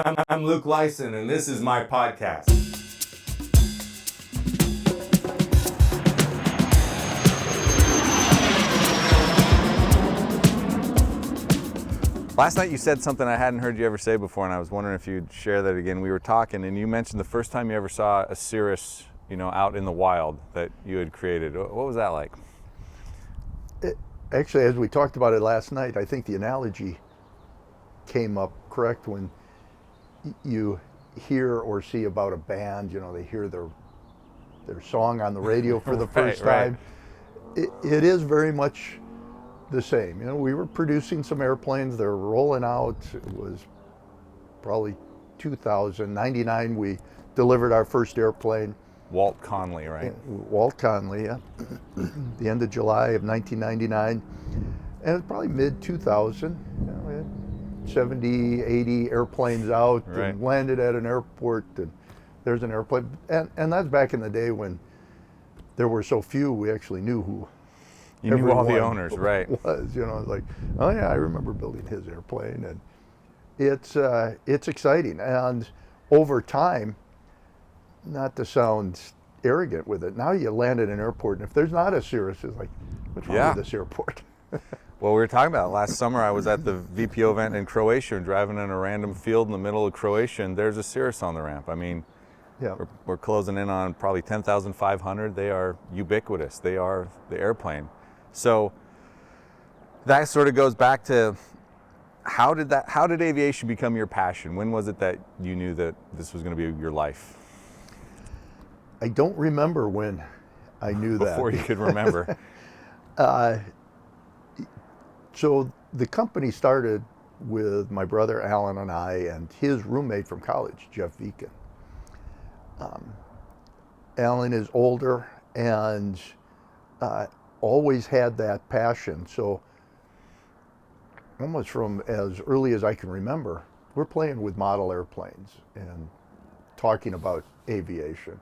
I'm Luke Lysen, and this is my podcast. Last night you said something I hadn't heard you ever say before, and I was wondering if you'd share that again. We were talking, and you mentioned the first time you ever saw a Cirrus, out in the wild that you had created. What was that like? Actually, as we talked about it last night, I think the analogy came up correct when you hear or see about a band, they hear their song on the radio for the first time. Right. It is very much the same. We were producing some airplanes. They were rolling out. It was probably 2099. We delivered our first airplane. Walt Conley, right? Walt Conley, yeah. The end of July of 1999. And it was probably mid-2000. We had 70, 80 airplanes out and landed at an airport, and there's an airplane. And that's back in the day when there were so few, we actually knew who you knew all the owners, right? Was, like, oh yeah, I remember building his airplane. And it's exciting. And over time, not to sound arrogant with it, now you land at an airport, and if there's not a Cirrus, it's like, what's wrong with this airport? Well, we were talking about it. Last summer I was at the VPO event in Croatia and driving in a random field in the middle of Croatia, and there's a Cirrus on the ramp. I mean, we're closing in on probably 10,500. They are ubiquitous. They are the airplane. So that sort of goes back to how did aviation become your passion? When was it that you knew that this was going to be your life? I don't remember when I knew that. Before you could remember. So the company started with my brother Alan and I and his roommate from college, Jeff Viken. Alan is older and always had that passion. So almost from as early as I can remember, we're playing with model airplanes and talking about aviation.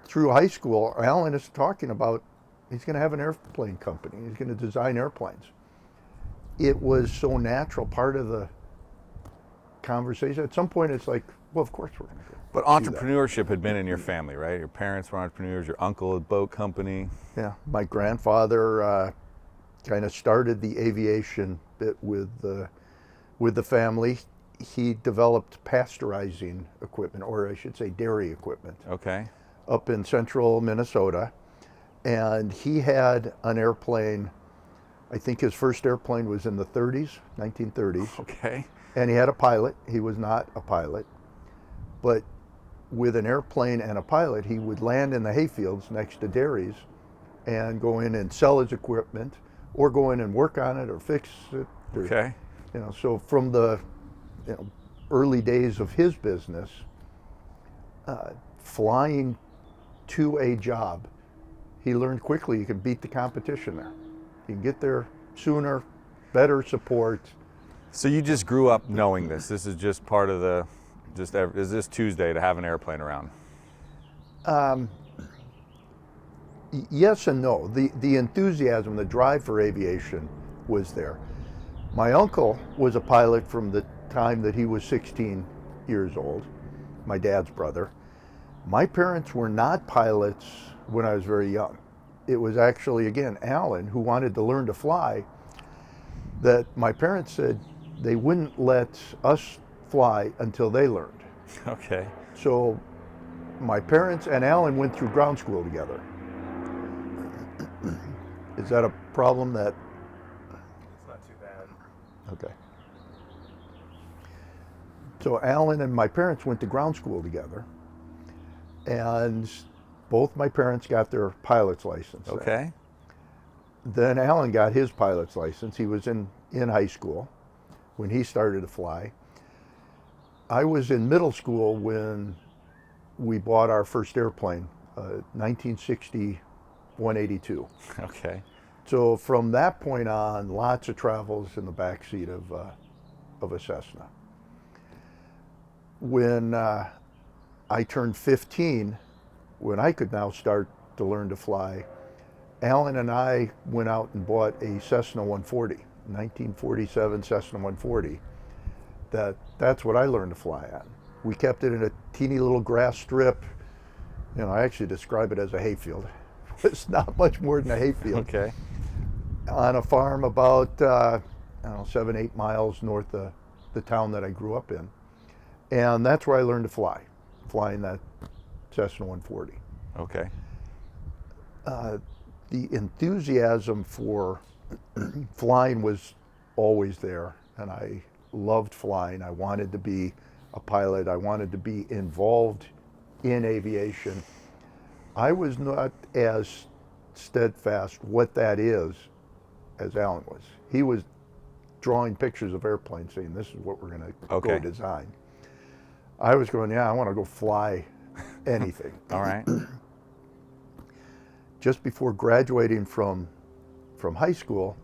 Through high school, Alan is talking about he's going to have an airplane company. He's going to design airplanes. It was so natural, part of the conversation. At some point, it's like, well, of course we're going to do But entrepreneurship had been in your family, right? Your parents were entrepreneurs, your uncle had a boat company. Yeah, my grandfather kind of started the aviation bit with the family. He developed pasteurizing equipment, or I should say dairy equipment. Okay. Up in central Minnesota. And he had an airplane, I think his first airplane was in the 1930s. Okay. And he had a pilot. He was not a pilot. But with an airplane and a pilot, he would land in the hayfields next to dairies and go in and sell his equipment or go in and work on it or fix it. Okay. So from the early days of his business, flying to a job, he learned quickly you could beat the competition there. You can get there sooner, better support. So you just grew up knowing this. This is just part of is this Tuesday to have an airplane around? Yes and no. The enthusiasm, the drive for aviation was there. My uncle was a pilot from the time that he was 16 years old, my dad's brother. My parents were not pilots when I was very young. It was actually, again, Alan, who wanted to learn to fly, that my parents said they wouldn't let us fly until they learned. Okay. So my parents and Alan went through ground school together. Is that a problem that? It's not too bad. Okay. So Alan and my parents went to ground school together, and both my parents got their pilot's license. Okay. Then Alan got his pilot's license. He was in high school when he started to fly. I was in middle school when we bought our first airplane, 1960 182. Okay. So from that point on, lots of travels in the backseat of a Cessna. When I turned 15, when I could now start to learn to fly, Alan and I went out and bought a Cessna 140, 1947 Cessna 140. That's what I learned to fly on. We kept it in a teeny little grass strip. I actually describe it as a hayfield. It's not much more than a hayfield. Okay. On a farm about 7-8 miles north of the town that I grew up in. And that's where I learned to fly, flying that Cessna 140. Okay. The enthusiasm for flying was always there, and I loved flying. I wanted to be a pilot. I wanted to be involved in aviation. I was not as steadfast what that is as Alan was. He was drawing pictures of airplanes saying, this is what we're going to go design. I was going, I want to go fly anything. All right. Just before graduating from high school,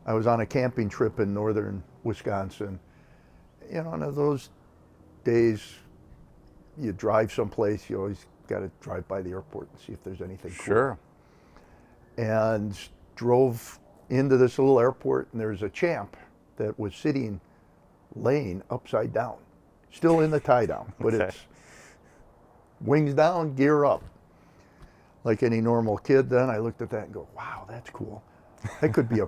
I was on a camping trip in northern Wisconsin. And those days, you drive someplace, you always got to drive by the airport and see if there's anything cool. Sure. And drove into this little airport, and there's a Champ that was laying upside down, still in the tie down, but it's wings down, gear up. Like any normal kid then, I looked at that and go, wow, that's cool. That could be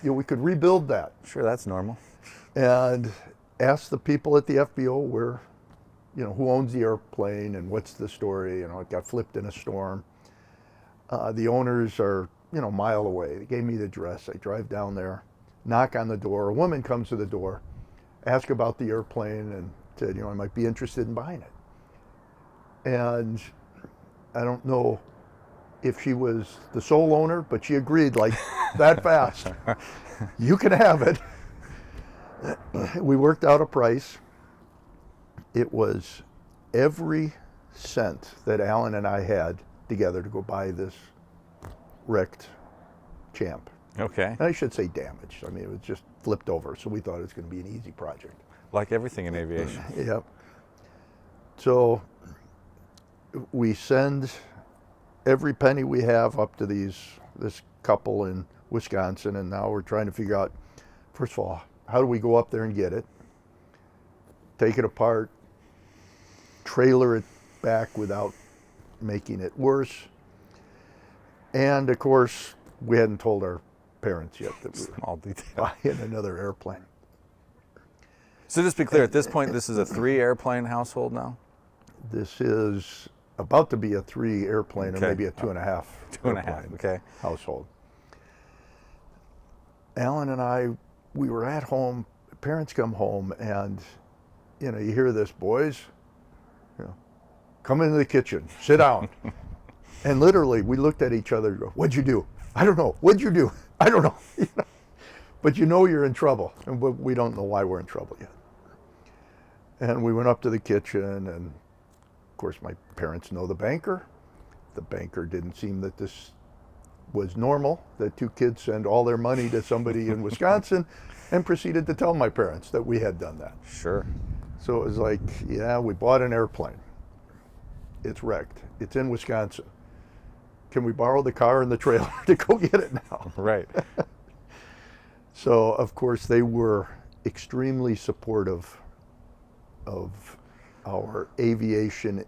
we could rebuild that. Sure, that's normal. And asked the people at the FBO where, who owns the airplane and what's the story. It got flipped in a storm. The owners are, a mile away. They gave me the address. I drive down there, knock on the door. A woman comes to the door, ask about the airplane, and said, I might be interested in buying it. And I don't know if she was the sole owner, but she agreed like that fast. You can have it. We worked out a price. It was every cent that Alan and I had together to go buy this wrecked Champ. Okay. And I should say damaged. I mean, it was just flipped over, so we thought it was going to be an easy project. Like everything in aviation. Yep. So we send every penny we have up to this couple in Wisconsin, and now we're trying to figure out, first of all, how do we go up there and get it, take it apart, trailer it back without making it worse. And of course, we hadn't told our parents yet that we were buying another airplane. So just to be clear, at this point, this is a 3-airplane household now? This is about to be a 3 airplane, or maybe a 2.5 okay, household. Alan and I, we were at home, parents come home, and you hear this, boys, come into the kitchen, sit down. And literally, we looked at each other and go, what'd you do? I don't know. What'd you do? I don't know. But you're in trouble, and we don't know why we're in trouble yet. And we went up to the kitchen, and of course my parents know the banker. The banker didn't seem that this was normal, that 2 kids send all their money to somebody in Wisconsin, and proceeded to tell my parents that we had done that. Sure. So it was like, yeah, we bought an airplane. It's wrecked. It's in Wisconsin. Can we borrow the car and the trailer to go get it now? Right. So, of course, they were extremely supportive of our aviation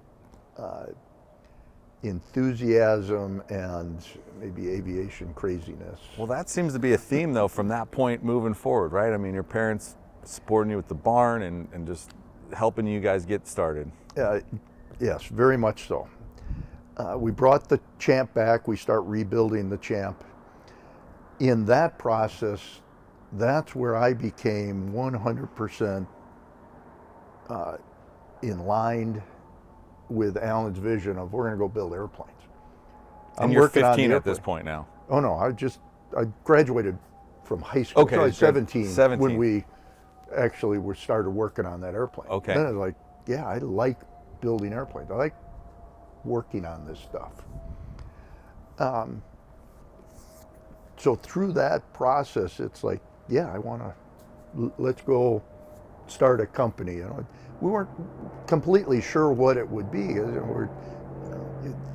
enthusiasm and maybe aviation craziness. Well, that seems to be a theme, though, from that point moving forward, right? I mean, your parents supporting you with the barn and just helping you guys get started. Yes, very much so. We brought the Champ back. We start rebuilding the Champ. In that process, that's where I became 100% in line with Alan's vision of we're going to go build airplanes. And you're 15 at this point now. Oh no, I graduated from high school. Okay, so I was 17 17 when we actually started working on that airplane. Okay. Then I was like, yeah, I like building airplanes. I like working on this stuff. So through that process, it's like, yeah, let's go start a company. We weren't completely sure what it would be.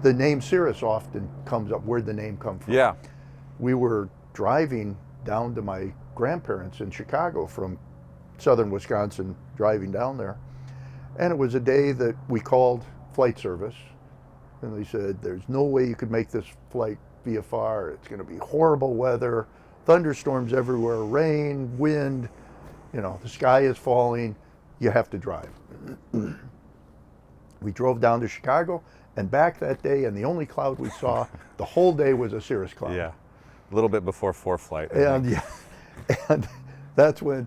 The name Cirrus often comes up. Where'd the name come from? Yeah. We were driving down to my grandparents in Chicago from southern Wisconsin driving down there. And it was a day that we called flight service, and they said, there's no way you could make this flight VFR. It's going to be horrible weather, thunderstorms everywhere, rain, wind, the sky is falling, you have to drive. We drove down to Chicago and back that day, and the only cloud we saw the whole day was a cirrus cloud. Yeah, a little bit before flight. And that's when,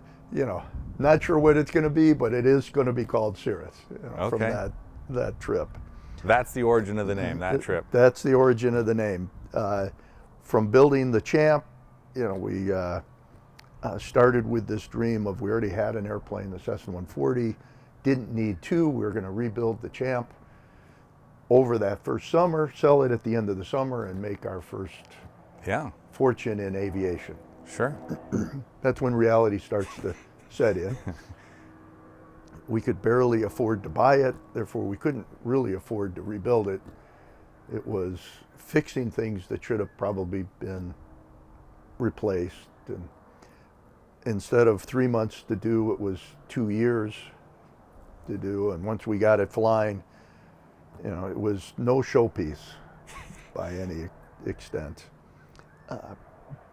not sure what it's going to be, but it is going to be called Cirrus from that trip. That's the origin of the name, that trip. That's the origin of the name. From building the Champ, we started with this dream of, we already had an airplane, the Cessna 140, didn't need two, we were going to rebuild the Champ over that first summer, sell it at the end of the summer, and make our first fortune in aviation. Sure. That's when reality starts to set in. We could barely afford to buy it, therefore we couldn't really afford to rebuild it. It was fixing things that should have probably been replaced. And instead of 3 months to do, it was 2 years to do. And once we got it flying, it was no showpiece by any extent.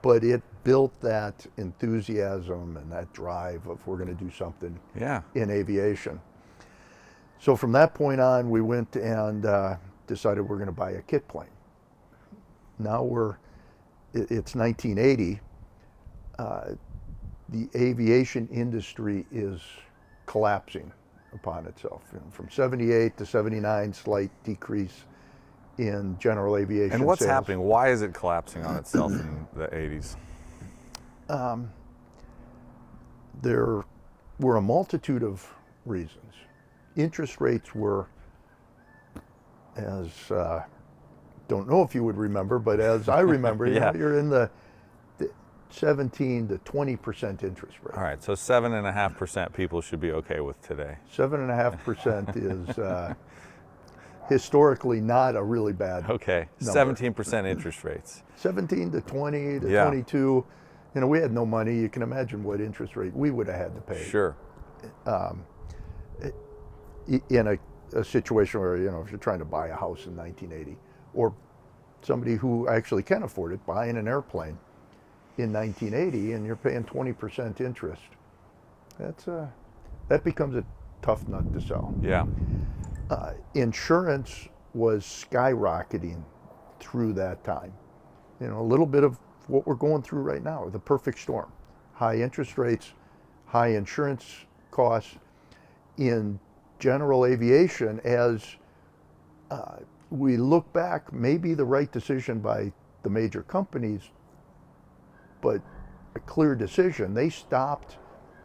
But it built that enthusiasm and that drive of, we're going to do something in aviation. So from that point on, we went and decided we're going to buy a kit plane. Now it's 1980. The aviation industry is collapsing upon itself. From 78 to 79, slight decrease in general aviation And what's sales. happening? Why is it collapsing on itself in the 80s? There were a multitude of reasons. Interest rates were, as don't know if you would remember, but as I remember, you're in the 17 to 20% interest rate. All right, so 7.5% people should be okay with today. 7.5% is historically not a really bad Okay, number. 17% interest rates. 17 to 20 to 22. We had no money. You can imagine what interest rate we would have had to pay. Sure. In a situation where, if you're trying to buy a house in 1980, or somebody who actually can afford it, buying an airplane in 1980, and you're paying 20% interest, that becomes a tough nut to sell. Yeah. Insurance was skyrocketing through that time. A little bit of what we're going through right now, the perfect storm. High interest rates, high insurance costs. In general aviation, as we look back, maybe the right decision by the major companies, but a clear decision. They stopped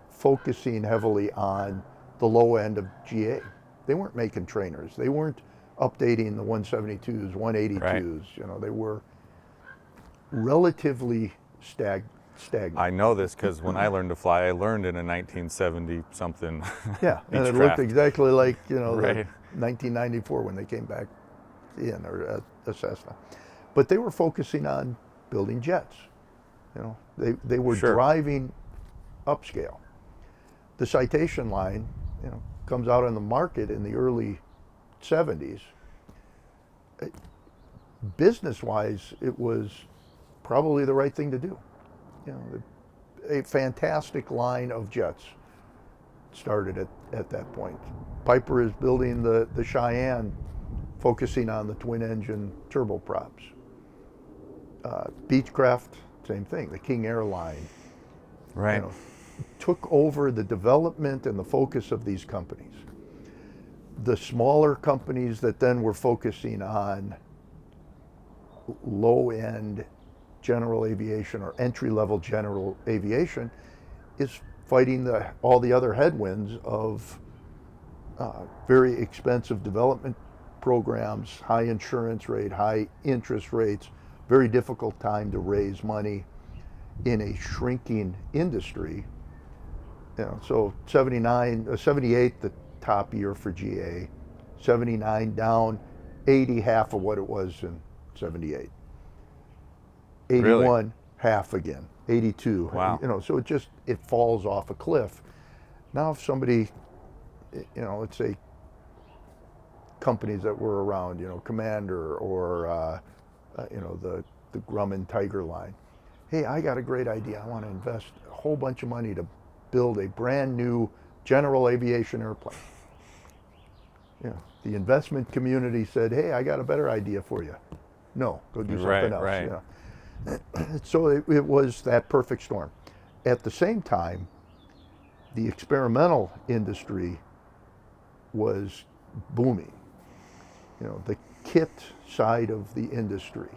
focusing heavily on the low end of GA. They weren't making trainers. They weren't updating the 172s, 182s. Right. They were relatively stagnant. I know this because when I learned to fly, I learned in a 1970-something Yeah, and it Beechcraft. looked exactly like, the Right. 1994 when they came back in, or a Cessna. But they were focusing on building jets. They were Sure. driving upscale. The Citation line, comes out on the market in the early 70s. Business-wise, it was probably the right thing to do. A fantastic line of jets started at that point. Piper is building the Cheyenne, focusing on the twin-engine turboprops. Beechcraft, same thing. The King Air line, Right. took over the development and the focus of these companies. The smaller companies that then were focusing on low-end general aviation or entry-level general aviation is fighting all the other headwinds of very expensive development programs, high insurance rate, high interest rates, very difficult time to raise money in a shrinking industry. So 78, the top year for GA, 79 down, 80 half of what it was in 78. 81 Really? half again, 82. Wow. So it falls off a cliff. Now if somebody, let's say companies that were around, Commander or, the Grumman Tiger line. Hey, I got a great idea. I want to invest a whole bunch of money to build a brand new general aviation airplane. The investment community said, hey, I got a better idea for you. No, go do something else. Right. So it was that perfect storm. At the same time, the experimental industry was booming. The kit side of the industry.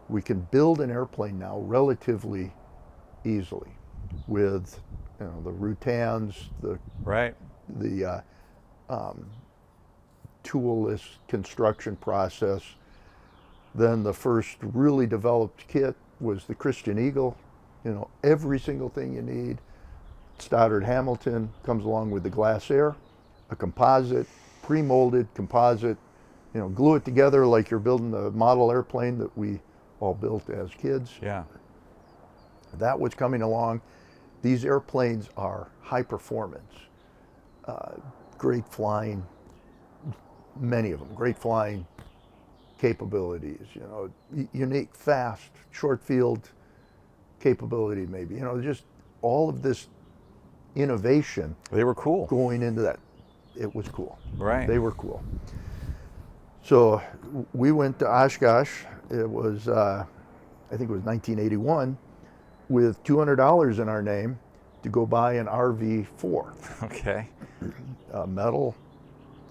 We can build an airplane now relatively easily with the Rutans, the toolless construction process. Then the first really developed kit was the Christian Eagle. Every single thing you need. Stoddard Hamilton comes along with the glass air, a composite, pre-molded composite. Glue it together like you're building the model airplane that we all built as kids. Yeah. That was coming along. These airplanes are high performance, great flying, many of them, great flying capabilities, unique, fast, short field capability maybe, just all of this innovation. They were cool. Going into that. It was cool. Right. They were cool. So we went to Oshkosh. It was, I think it was 1981, with $200 in our name to go buy an RV-4. Okay. Metal,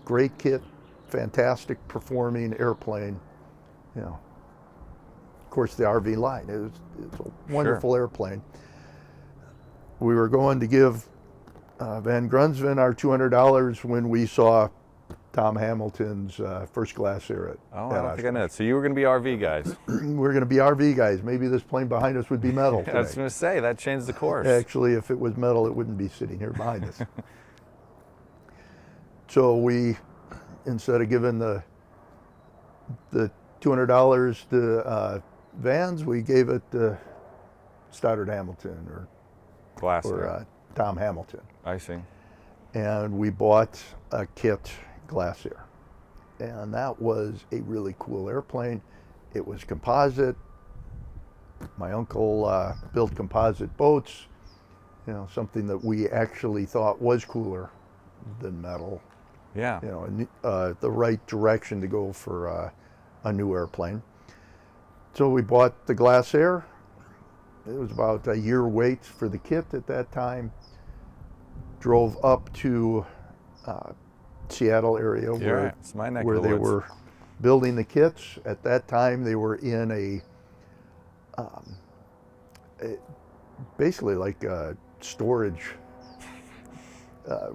great kit, fantastic performing airplane. Of course, the RV line. It's a wonderful airplane. We were going to give Van Grunsven our $200 when we saw Tom Hamilton's first class air at I don't think I know that. So you were going to be RV guys. We're going to be RV guys. Maybe this plane behind us would be metal today. I was going to say, that changed the course. Actually, if it was metal, it wouldn't be sitting here behind us. So we, instead of giving the $200 to Vans, we gave it to Stoddard Hamilton or Tom Hamilton. I see. And we bought a kit glass air. And that was a really cool airplane. It was composite. My uncle built composite boats, something that we actually thought was cooler than metal. Yeah. The right direction to go for a new airplane. So we bought the glass air. It was about a year wait for the kit at that time. Drove up to Seattle area where they were building the kits. At that time, they were in basically like a storage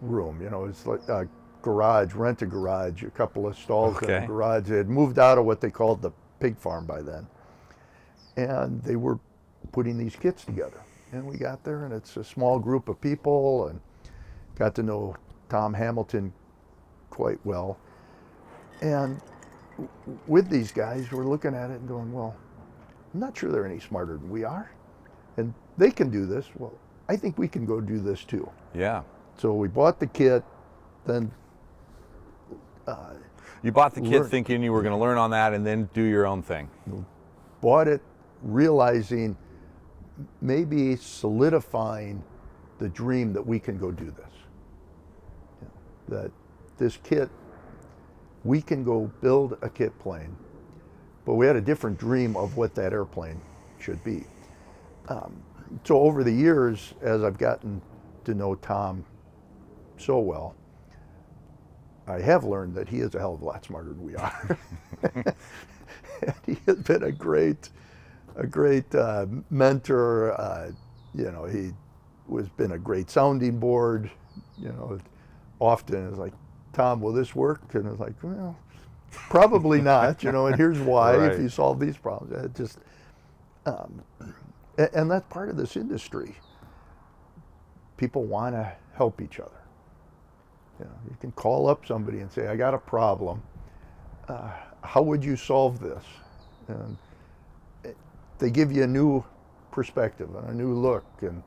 room. It's like a garage, rent a garage, a couple of stalls in a garage. They had moved out of what they called the pig farm by then. And they were putting these kits together. And we got there, and it's a small group of people, and got to know Tom Hamilton quite well. And with these guys, we're looking at it and going, well, I'm not sure they're any smarter than we are. And they can do this. Well, I think we can go do this too. Yeah. So we bought the kit, then you bought the kit thinking you were going to learn on that and then do your own thing. Bought it realizing, maybe solidifying the dream that we can go do this. That this kit, we can go build a kit plane, but we had a different dream of what that airplane should be. So over the years, as I've gotten to know Tom so well, I have learned that he is a hell of a lot smarter than we are. And he has been a great mentor. He was been a great sounding board. Often it's like, Tom, will this work? And it's like, well, probably not. And here's why. Right. If you solve these problems, it just and that's part of this industry. People want to help each other. You can call up somebody and say, I got a problem. How would you solve this? And they give you a new perspective and a new look. And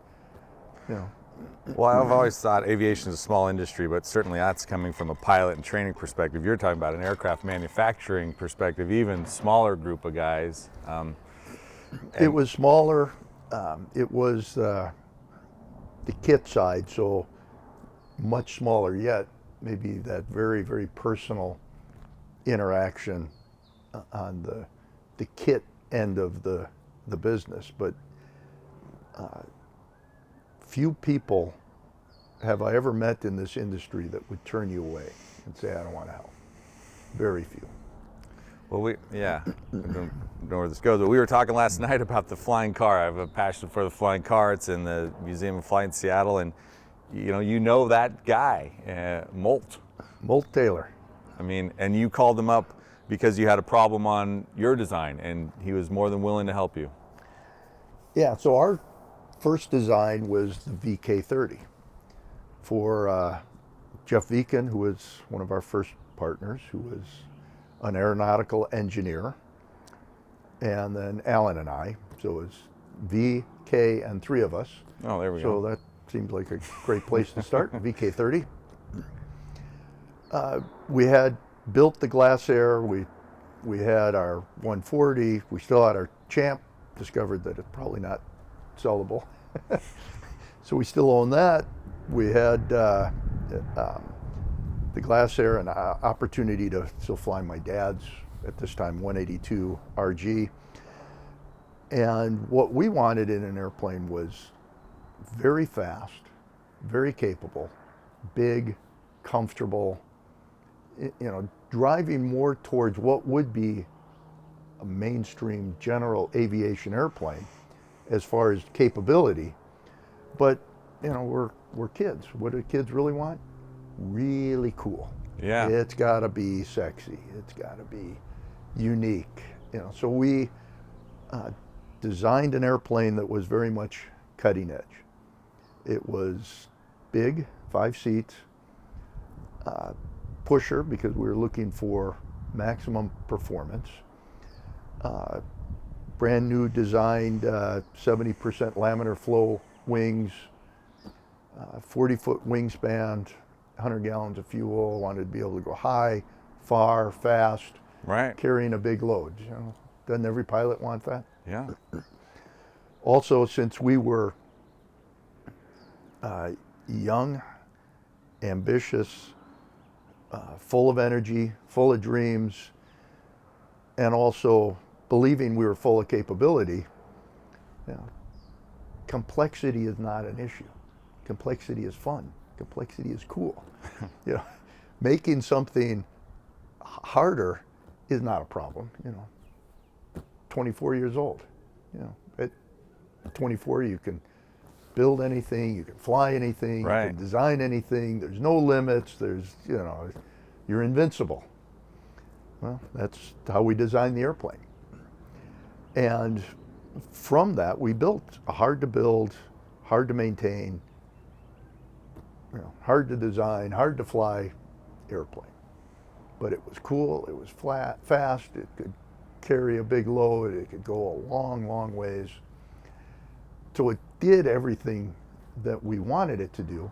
Well, I've always thought aviation is a small industry, but certainly that's coming from a pilot and training perspective. You're talking about an aircraft manufacturing perspective, even smaller group of guys. It was smaller. It was the kit side, so much smaller yet. Maybe that very, very personal interaction on the kit end of the business. But few people have I ever met in this industry that would turn you away and say, I don't want to help. Very few. Well, I don't know where this goes, but we were talking last night about the flying car. I have a passion for the flying car. It's in the Museum of Flight in Seattle, and you know that guy, Molt Taylor. I mean, and you called him up because you had a problem on your design, and he was more than willing to help you. Yeah, so our first design was the VK30 for Jeff Viken, who was one of our first partners, who was an aeronautical engineer, and then Alan and I. So it was VK and three of us. Oh, there we go. So that seems like a great place to start, VK30. We had built the Glass Air, we had our 140, we still had our Champ, discovered that it's probably not sellable. So we still own that. We had the Glass Air, an opportunity to still fly my dad's, at this time, 182 RG. And what we wanted in an airplane was very fast, very capable, big, comfortable, driving more towards what would be a mainstream general aviation airplane as far as capability. But we're kids. What do kids really want? Really cool. Yeah. It's got to be sexy. It's got to be unique. So we designed an airplane that was very much cutting edge. It was big, 5 seats, pusher because we were looking for maximum performance. Brand new designed 70% laminar flow wings, 40-foot wingspan, 100 gallons of fuel, wanted to be able to go high, far, fast, right, carrying a big load. Doesn't every pilot want that? Yeah. Also, since we were young, ambitious, full of energy, full of dreams, and also believing we were full of capability, complexity is not an issue. Complexity is fun. Complexity is cool. Making something harder is not a problem. 24 years old. At 24, you can build anything, you can fly anything, right, you can design anything. There's no limits. You're invincible. Well, that's how we designed the airplane. And from that, we built a hard to build, hard to maintain, hard to design, hard to fly airplane. But it was cool, it was fast, it could carry a big load, it could go a long, long ways. So it did everything that we wanted it to do.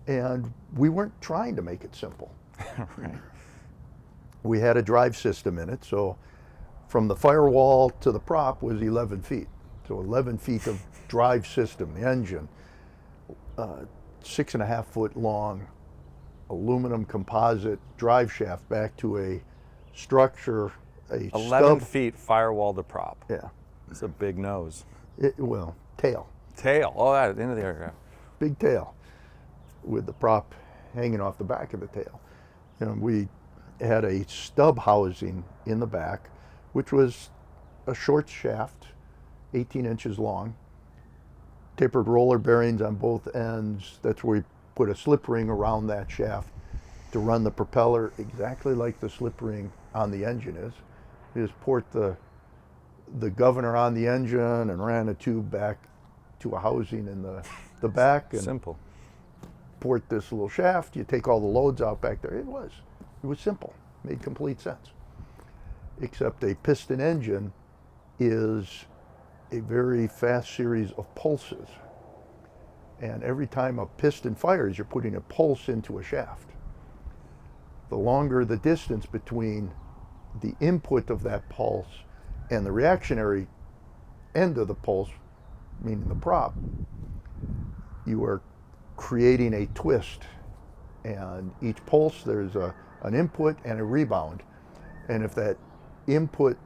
And we weren't trying to make it simple. Right. We had a drive system in it, so from the firewall to the prop was 11 feet. So 11 feet of drive system, the engine, 6.5 foot long aluminum composite drive shaft back to a structure, a 11 stub. feet firewall to prop. Yeah. It's a big nose. Tail. Tail. Oh, at the end of the aircraft. Big tail with the prop hanging off the back of the tail. We had a stub housing in the back, which was a short shaft, 18 inches long, tapered roller bearings on both ends. That's where we put a slip ring around that shaft to run the propeller exactly like the slip ring on the engine is. You just port the governor on the engine and ran a tube back to a housing in the back. And simple. Port this little shaft, you take all the loads out back there. It was simple, made complete sense. Except a piston engine is a very fast series of pulses. And every time a piston fires, you're putting a pulse into a shaft. The longer the distance between the input of that pulse and the reactionary end of the pulse, meaning the prop, you are creating a twist. And each pulse, there's an input and a rebound. And if that input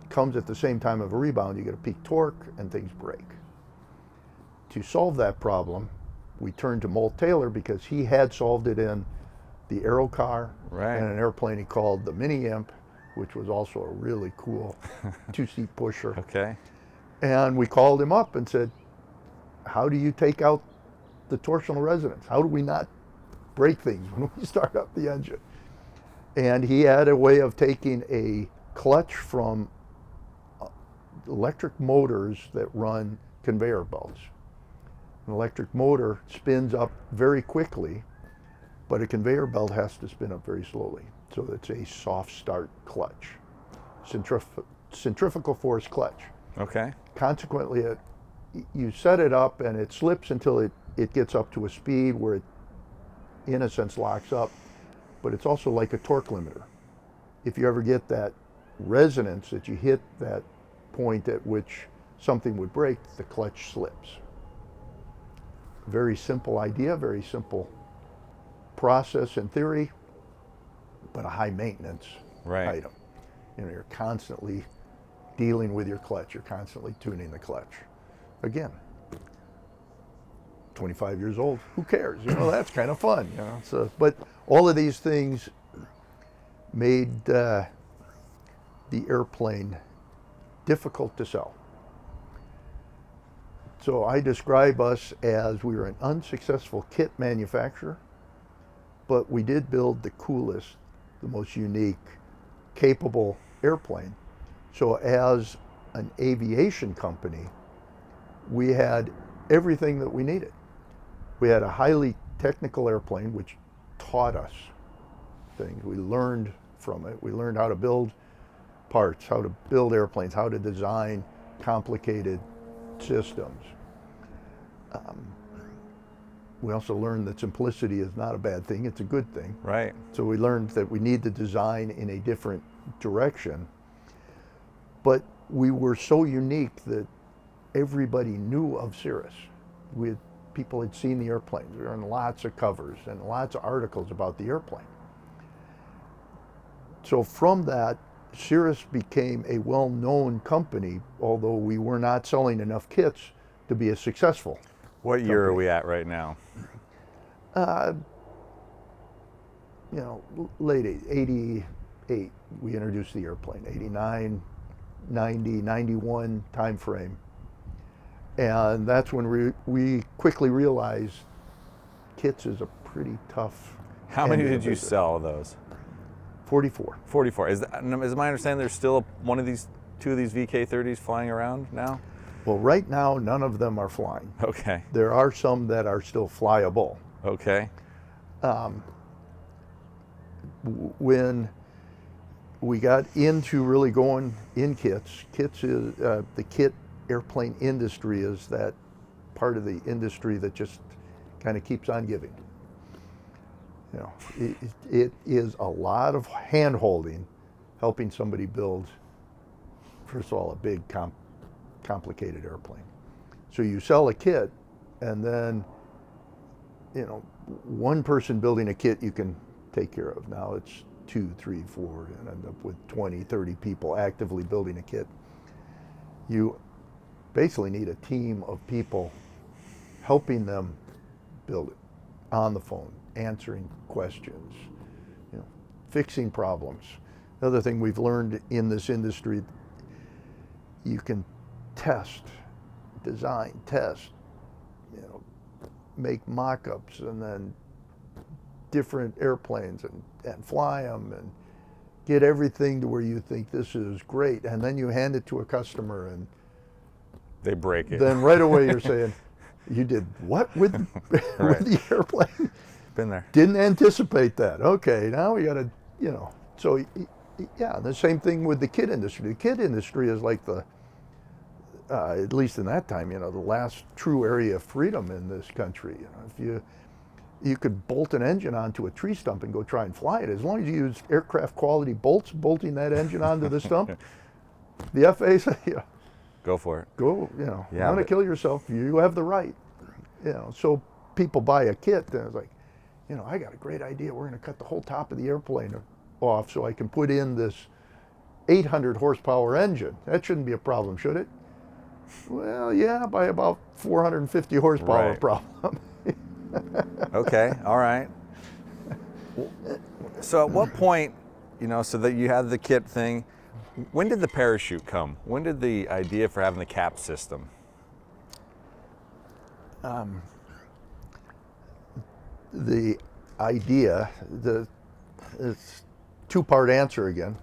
comes at the same time of a rebound, you get a peak torque and things break. To solve that problem, we turned to Molt Taylor because he had solved it in the Aero car and an airplane he called the Mini Imp, which was also a really cool two-seat pusher. Okay. And we called him up and said, how do you take out the torsional resonance? How do we not break things when we start up the engine? And he had a way of taking a clutch from electric motors that run conveyor belts. An electric motor spins up very quickly, but a conveyor belt has to spin up very slowly. So it's a soft start clutch, centrifugal force clutch. Okay. Consequently, you set it up and it slips until it gets up to a speed where it, in a sense, locks up, but it's also like a torque limiter. If you ever get that resonance that you hit that point at which something would break, the clutch slips. Very simple idea, very simple process in theory, but a high maintenance item. You know, you're constantly dealing with your clutch, you're constantly tuning the clutch. Again, 25 years old, who cares? You know, that's kind of fun, you know. So, but all of these things made the airplane difficult to sell. So I describe us as we were an unsuccessful kit manufacturer, but we did build the coolest, the most unique, capable airplane. So as an aviation company, we had everything that we needed. We had a highly technical airplane, which taught us things. We learned from it. We learned how to build parts, how to build airplanes, how to design complicated systems. We also learned that simplicity is not a bad thing, it's a good thing. Right. So we learned that we need to design in a different direction. But we were so unique that everybody knew of Cirrus. People had seen the airplanes. We were in lots of covers and lots of articles about the airplane. So from that, Cirrus became a well-known company, although we were not selling enough kits to be as successful. What year are we at right now? You know, late 88, we introduced the airplane, 89, 90, 91 time frame. And that's when we quickly realized kits is a pretty tough. How many did you sell of those? 44. 44. Is my understanding there's still two of these VK30s flying around now? Well, right now, none of them are flying. Okay. There are some that are still flyable. Okay. When we got into really going in kits is the kit airplane industry is that part of the industry that just kind of keeps on giving. You know, it is a lot of hand-holding, helping somebody build, first of all, a big complicated airplane. So you sell a kit, and then, you know, one person building a kit you can take care of. Now it's 2, 3, 4, and end up with 20, 30 people actively building a kit. You basically need a team of people helping them build it on the phone, answering questions, you know, fixing problems. The other thing we've learned in this industry, you can test, design, test, you know, make mock-ups and then different airplanes and fly them and get everything to where you think this is great, and then you hand it to a customer and they break it. Then right away you're saying, you did what with the airplane? Been there. Didn't anticipate that. Okay, now we got to, you know. So yeah, the same thing with the kit industry. The kit industry is like at least in that time, the last true area of freedom in this country. If you could bolt an engine onto a tree stump and go try and fly it, as long as you use aircraft quality bolts bolting that engine onto the stump, the FAA said, go for it. Go, you want to kill yourself, you have the right. So people buy a kit, and it's like, I got a great idea. We're going to cut the whole top of the airplane off so I can put in this 800 horsepower engine. That shouldn't be a problem, should it? Well, yeah, by about 450 horsepower problem. Okay, all right. So at what point, so that you had the kit thing, when did the parachute come? When did the idea for having the cap system? The idea, it's two-part answer again.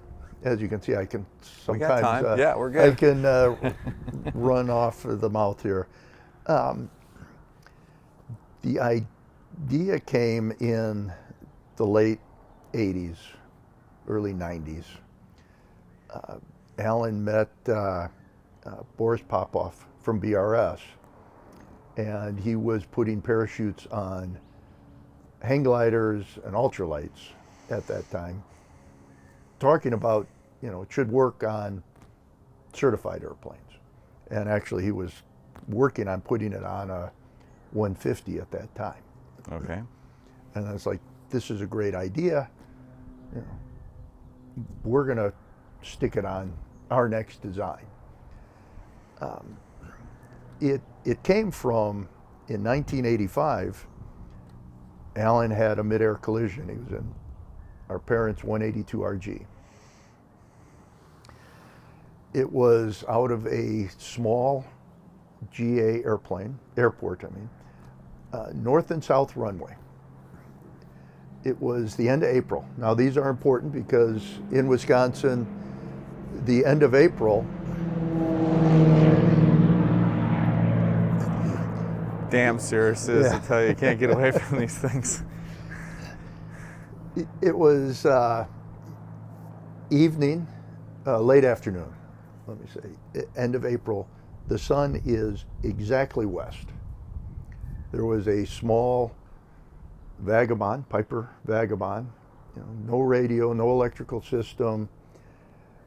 As you can see, I can sometimes, we got time. Yeah, we're good. I can run off the mouth here. The idea came in the late 80s, early 90s. Alan met Boris Popoff from BRS, and he was putting parachutes on hang gliders and ultralights at that time, talking about, it should work on certified airplanes. And actually he was working on putting it on a 150 at that time. Okay. And I was like, this is a great idea. We're going to stick it on our next design. It came from, in 1985, Alan had a mid-air collision. He was in our parents' 182 RG. It was out of a small GA airport, north and south runway. It was the end of April. Now these are important because in Wisconsin, the end of April. Damn Cirruses, I tell you can't get away from these things. It was evening, late afternoon, let me say, end of April. The sun is exactly west. There was a small Vagabond, Piper Vagabond, no radio, no electrical system,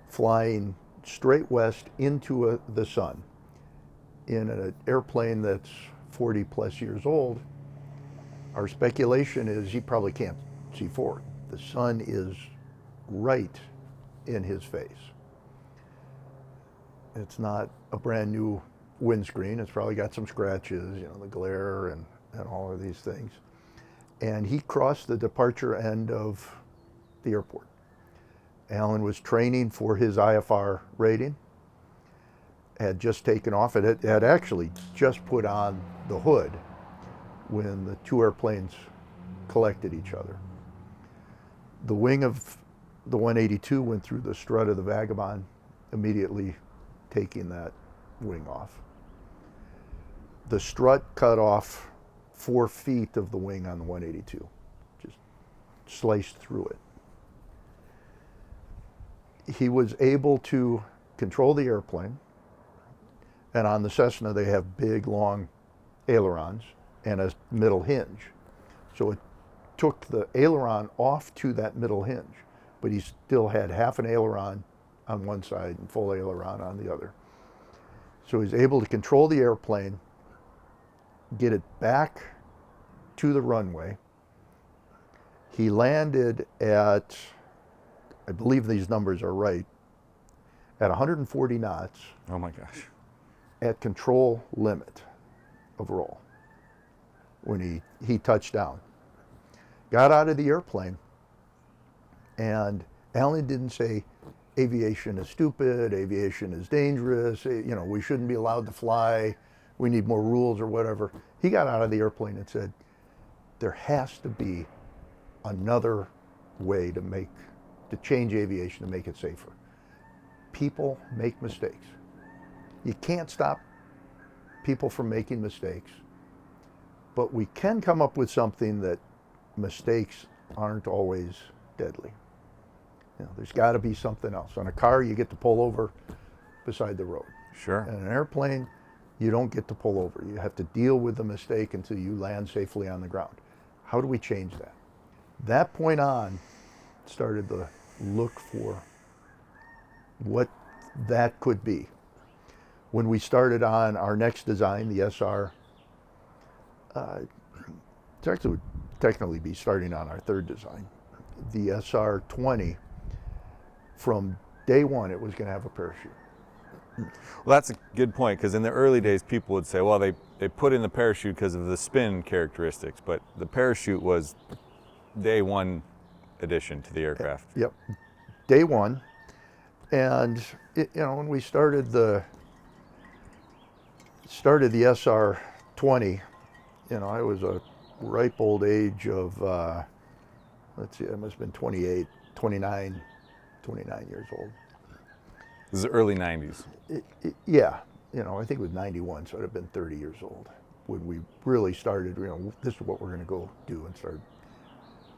flying straight west into the sun in an airplane that's 40 plus years old. Our speculation is he probably can't see forward. The sun is right in his face. It's not a brand new windscreen. It's probably got some scratches, the glare and all of these things. And he crossed the departure end of the airport. Alan was training for his IFR rating, had just taken off. It had actually just put on the hood when the two airplanes collected each other. The wing of the 182 went through the strut of the Vagabond, immediately taking that wing off. The strut cut off 4 feet of the wing on the 182, just sliced through it. He was able to control the airplane, and on the Cessna they have big, long ailerons and a middle hinge. So it took the aileron off to that middle hinge, but he still had half an aileron on one side and full aileron on the other. So he's able to control the airplane, get it back to the runway. He landed at, I believe these numbers are right, at 140 knots. Oh my gosh. At control limit of roll when he touched down. Got out of the airplane, and Alan didn't say aviation is stupid, aviation is dangerous, we shouldn't be allowed to fly, we need more rules or whatever. He got out of the airplane and said, there has to be another way to change aviation to make it safer. People make mistakes. You can't stop people from making mistakes, but we can come up with something that mistakes aren't always deadly. There's got to be something else. On a car, you get to pull over beside the road. Sure. In an airplane, you don't get to pull over. You have to deal with the mistake until you land safely on the ground. How do we change that? That point on, started to look for what that could be. When we started on our next design, the SR, it actually would technically be starting on our third design, the SR-20. From day one, it was going to have a parachute. Well, that's a good point, because in the early days, people would say, well, they put in the parachute because of the spin characteristics, but the parachute was day one addition to the aircraft. Yep, day one. And when we started the SR-20, I was a ripe old age of, let's see, I must have been 29 years old. This is the early 90s. Yeah, I think it was 91, so I'd have been 30 years old when we really started, this is what we're going to go do, and start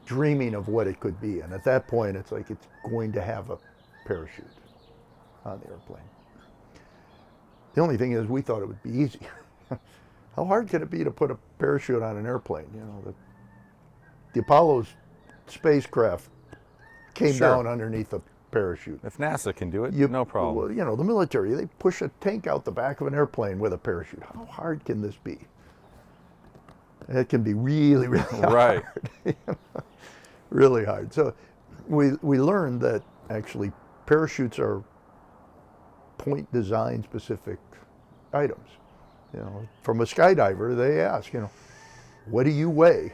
dreaming of what it could be. And at that point, it's like it's going to have a parachute on the airplane. The only thing is, we thought it would be easy. How hard could it be to put a parachute on an airplane? The Apollo spacecraft came down underneath a parachute. If NASA can do it, no problem. Well, the military, they push a tank out the back of an airplane with a parachute. How hard can this be? It can be really, really hard. Right. Really hard. So we learned that actually parachutes are point design specific items. From a skydiver, they ask, what do you weigh?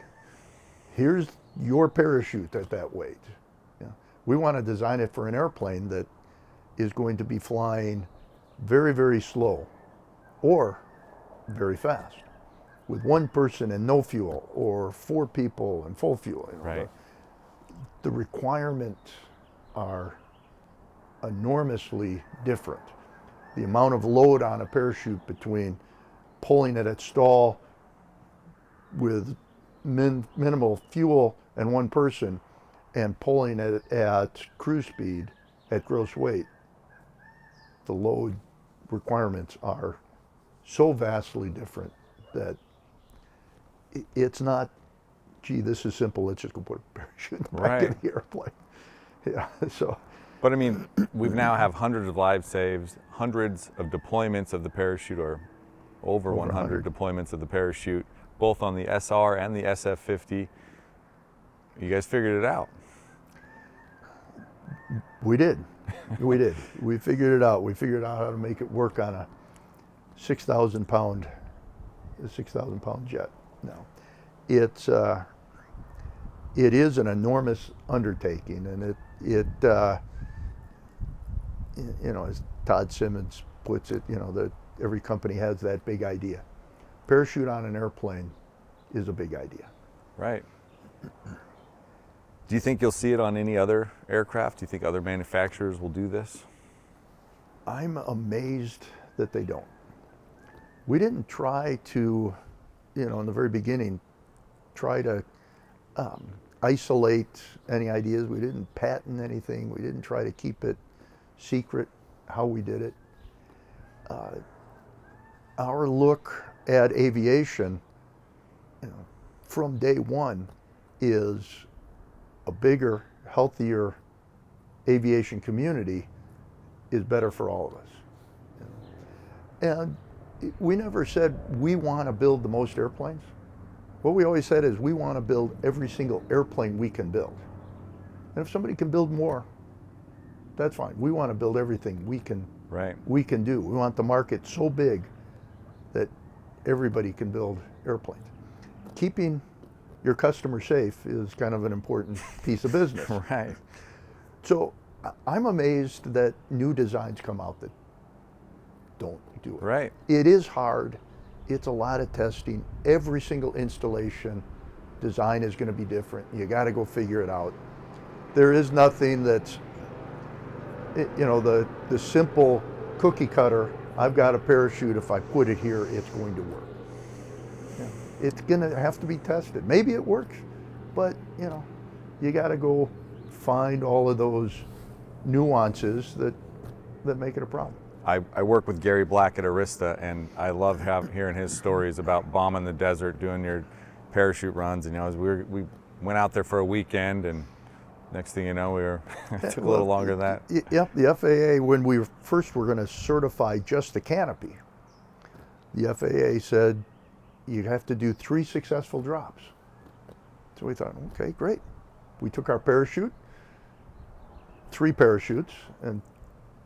Here's your parachute at that weight. We want to design it for an airplane that is going to be flying very, very slow or very fast, with one person and no fuel, or 4 people and full fuel. Right. The requirements are enormously different. The amount of load on a parachute between pulling it at stall with minimal fuel and one person, and pulling it at cruise speed at gross weight, the load requirements are so vastly different that it's not, gee, this is simple, let's just go put a parachute in the back of the airplane. Yeah, so. But I mean, we now have hundreds of lives saved, hundreds of deployments of the parachute, or over 100 deployments of the parachute, both on the SR and the SF-50. You guys figured it out. We did. We figured it out. We figured out how to make it work on a 6,000 pound jet. Now, it is an enormous undertaking, and as Todd Simmons puts it, that every company has that big idea. Parachute on an airplane is a big idea. Right. Do you think you'll see it on any other aircraft? Do you think other manufacturers will do this? I'm amazed that they don't. We didn't try to, in the very beginning, try to isolate any ideas. We didn't patent anything. We didn't try to keep it secret how we did it. Our look at aviation, from day one, is a bigger, healthier aviation community is better for all of us. And we never said we want to build the most airplanes. What we always said is we want to build every single airplane we can build. And if somebody can build more, that's fine. We want to build everything we can do. We want the market so big that everybody can build airplanes. Keeping your customer safe is kind of an important piece of business. Right. So I'm amazed that new designs come out that don't do it. Right. It is hard. It's a lot of testing. Every single installation design is going to be different. You got to go figure it out. There is nothing that's, the simple cookie cutter, I've got a parachute, if I put it here, it's going to work. It's going to have to be tested. Maybe it works, but you got to go find all of those nuances that make it a problem. I work with Gary Black at Aerista, and I love hearing his stories about bombing the desert, doing your parachute runs. And we went out there for a weekend, and next thing you know, it took a little longer than that. Yep, the FAA, when we first were going to certify just the canopy, the FAA said you'd have to do 3 successful drops. So we thought, okay, great. We took our parachute, 3 parachutes, and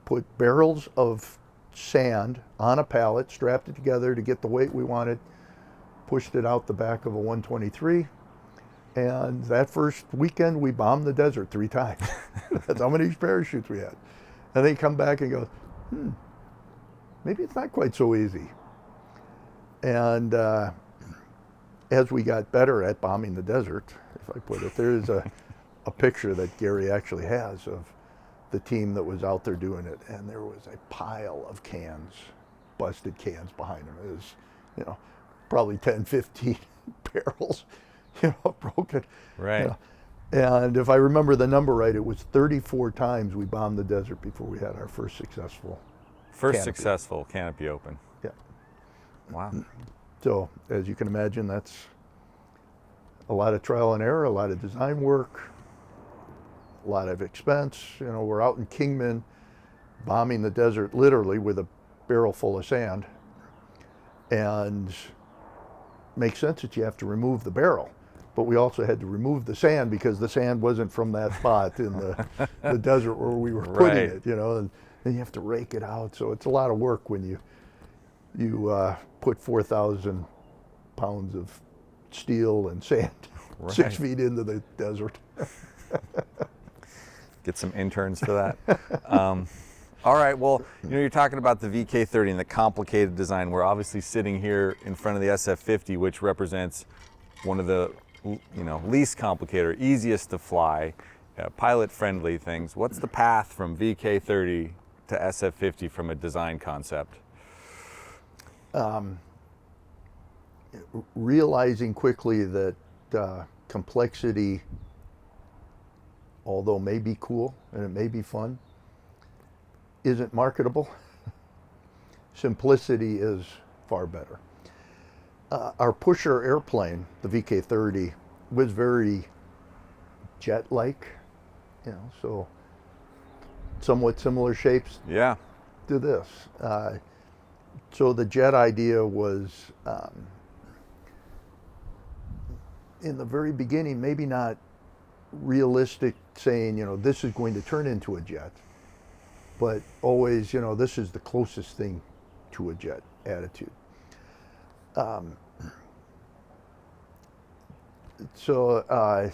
put barrels of sand on a pallet, strapped it together to get the weight we wanted, pushed it out the back of a 123, and that first weekend we bombed the desert 3 times. That's how many parachutes we had. And they come back and go, maybe it's not quite so easy. And as we got better at bombing the desert, if I put it, there is a picture that Gary actually has of the team that was out there doing it, and there was a pile of cans, busted cans behind him. It was, probably 10, 15 barrels, broken. Right. And if I remember the number right, it was 34 times we bombed the desert before we had our first successful canopy open. Yeah. Wow. So as you can imagine, that's a lot of trial and error, a lot of design work, a lot of expense. We're out in Kingman bombing the desert literally with a barrel full of sand, and makes sense that you have to remove the barrel, but we also had to remove the sand because the sand wasn't from that spot in the desert where we were putting it, and then you have to rake it out. So it's a lot of work when you put 4,000 pounds of steel and sand 6 feet into the desert. Get some interns for that. All right, well, you're talking about the VK30 and the complicated design. We're obviously sitting here in front of the SF50, which represents one of the least complicated or easiest to fly, pilot-friendly things. What's the path from VK30 to SF50 from a design concept? Realizing quickly that complexity, although may be cool and it may be fun, isn't marketable. Simplicity is far better. Our pusher airplane, the VK30, was very jet-like, so somewhat similar shapes to this. So the jet idea was, in the very beginning, maybe not realistic, saying, this is going to turn into a jet, but always, this is the closest thing to a jet attitude. So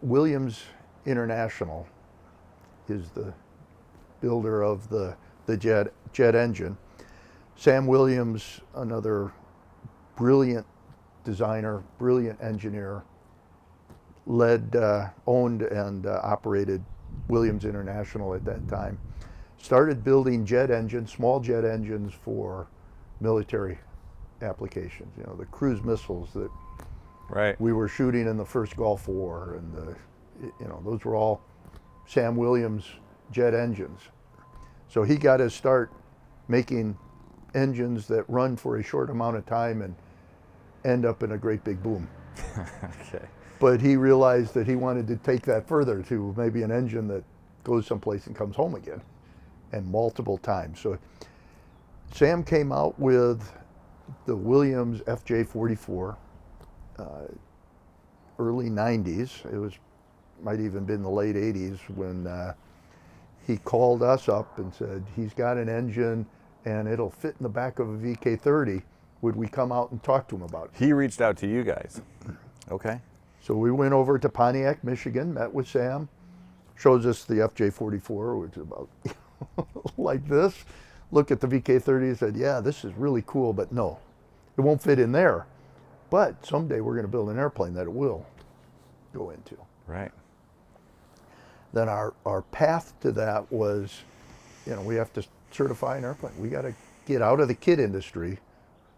Williams International is the builder of the jet engine. Sam Williams, another brilliant designer, brilliant engineer, owned and operated Williams International at that time. Started building jet engines, small jet engines for military applications. The cruise missiles that we were shooting in the first Gulf War, and those were all Sam Williams jet engines. So he got his start making engines that run for a short amount of time and end up in a great big boom. Okay. But he realized that he wanted to take that further to maybe an engine that goes someplace and comes home again, and multiple times. So Sam came out with the Williams FJ44, early 90s. It might even been the late 80s when he called us up and said, he's got an engine and it'll fit in the back of a VK30. Would we come out and talk to him about it? He reached out to you guys. Okay. So we went over to Pontiac, Michigan, met with Sam, shows us the FJ44, which is about like this. Looked at the VK30 and said, yeah, this is really cool, but no, it won't fit in there. But someday we're going to build an airplane that it will go into. Right. Then our path to that was, we have to certify an airplane. We got to get out of the kit industry.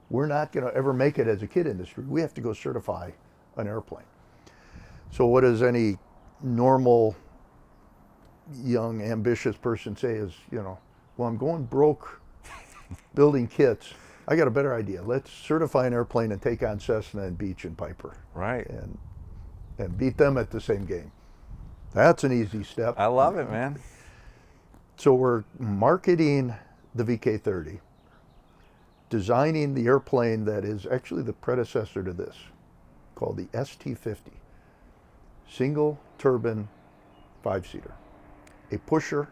We're not going to ever make it as a kit industry. We have to go certify an airplane. So what does any normal, young, ambitious person say is, well, I'm going broke building kits. I got a better idea. Let's certify an airplane and take on Cessna and Beech and Piper. Right. And beat them at the same game. That's an easy step. I love it, man. So we're marketing the VK30, designing the airplane that is actually the predecessor to this, called the ST50, single turbine 5-seater, a pusher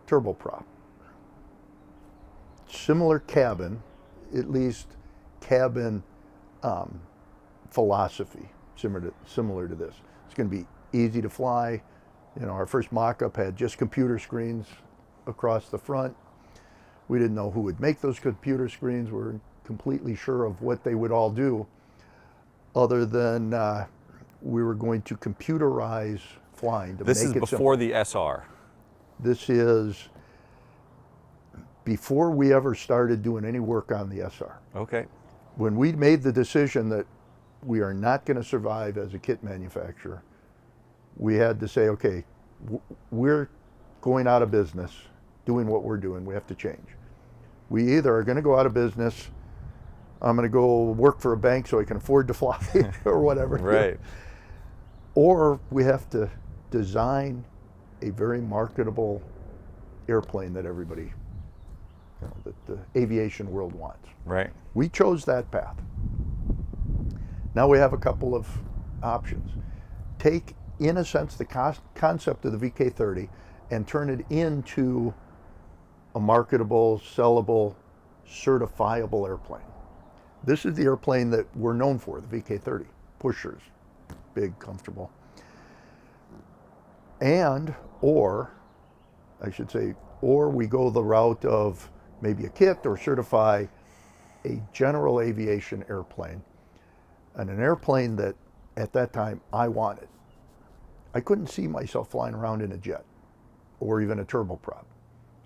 turboprop, similar cabin, at least cabin philosophy, similar to this. It's going to be easy to fly. You know, our first mock-up had just computer screens across the front. We didn't know who would make those computer screens. We weren't completely sure of what they would all do, other than we were going to computerize flying to make it simple. This is before the SR. This is before we ever started doing any work on the SR. Okay. When we made the decision that we are not going to survive as a kit manufacturer, we had to say, okay, we're going out of business doing what we're doing. We have to change. We either are going to go out of business, I'm going to go work for a bank so I can afford to fly or whatever. Right. Or we have to design a very marketable airplane that everybody, you know, that the aviation world wants. Right. We chose that path. Now we have a couple of options. Take, in a sense, the concept of the VK30 and turn it into a marketable, sellable, certifiable airplane. This is the airplane that we're known for, the VK30. Pushers, big, comfortable. Or we go the route of maybe a kit or certify a general aviation airplane, and an airplane that at that time I wanted. I couldn't see myself flying around in a jet or even a turboprop.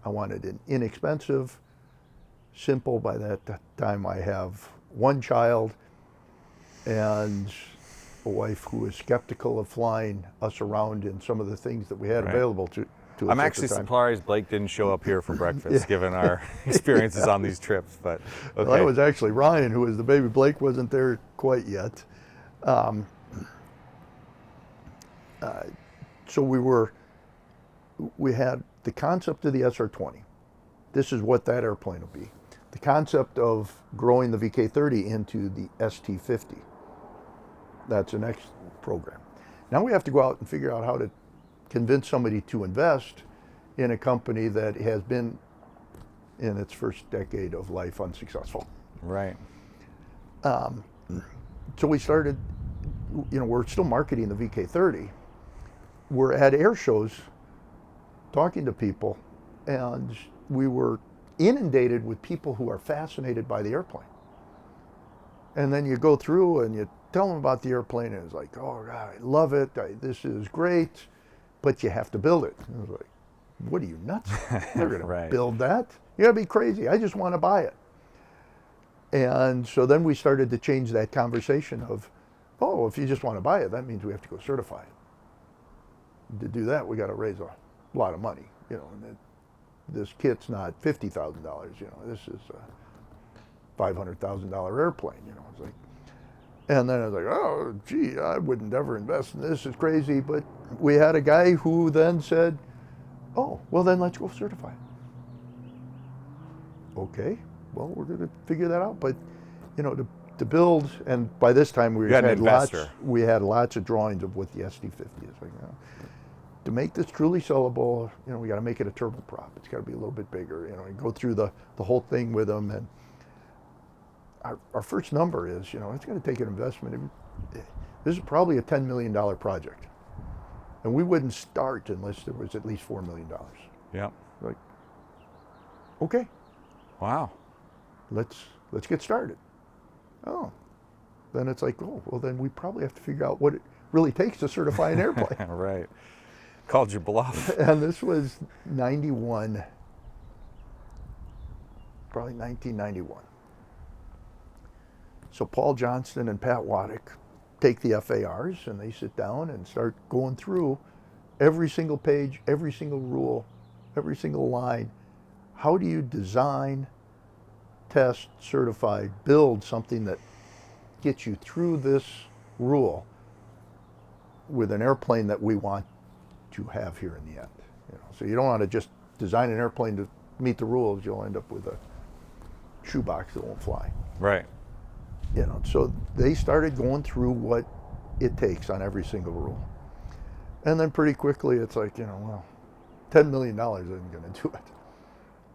I wanted an inexpensive, simple, by that time I have one child and a wife who was skeptical of flying us around in some of the things that we had available to us. I'm actually surprised Blake didn't show up here for breakfast, given our experiences on these trips. But okay. Well, that was actually Ryan, who was the baby. Blake wasn't there quite yet. So we had the concept of the SR-20. This is what that airplane will be. The concept of growing the VK-30 into the ST-50. That's the next program. Now we have to go out and figure out how to convince somebody to invest in a company that has been in its first decade of life unsuccessful. Right. So we started, you know, we're still marketing the VK-30. We're at air shows talking to people, and we were inundated with people who are fascinated by the airplane. And then you go through and you tell them about the airplane, and it's like, oh God, I love it, this is great, but you have to build it. And I was like, what are you, nuts? They're going to build that? You got to be crazy. I just want to buy it. And so then we started to change that conversation of, oh, if you just want to buy it, that means we have to go certify it. To do that, we got to raise a lot of money, you know. And this kit's not $50,000, you know. This is a $500,000 airplane, you know. It's like, and then I was like, oh, gee, I wouldn't ever invest in this. It's crazy. But we had a guy who then said, oh, well, then let's go certify it. Okay, well, we're going to figure that out. But, you know, to build, and by this time we had lots of drawings of what the ST50 is. Like, you know, to make this truly sellable, you know, we got to make it a turboprop. It's got to be a little bit bigger, you know, and go through the whole thing with them. And our first number is, you know, it's going to take an investment. This is probably a $10 million project. And we wouldn't start unless there was at least $4 million. Yeah. Like, okay. Wow. Let's get started. Oh. Then it's like, oh, well, then we probably have to figure out what it really takes to certify an airplane. Right. Called your bluff. And this was 91, probably 1991. So Paul Johnston and Pat Waddick take the FARs and they sit down and start going through every single page, every single rule, every single line. How do you design test, certified, build something that gets you through this rule with an airplane that we want to have here in the end. So you don't want to just design an airplane to meet the rules. You'll end up with a shoebox that won't fly. Right. So they started going through what it takes on every single rule. And then pretty quickly it's like, well, $10 million isn't going to do it.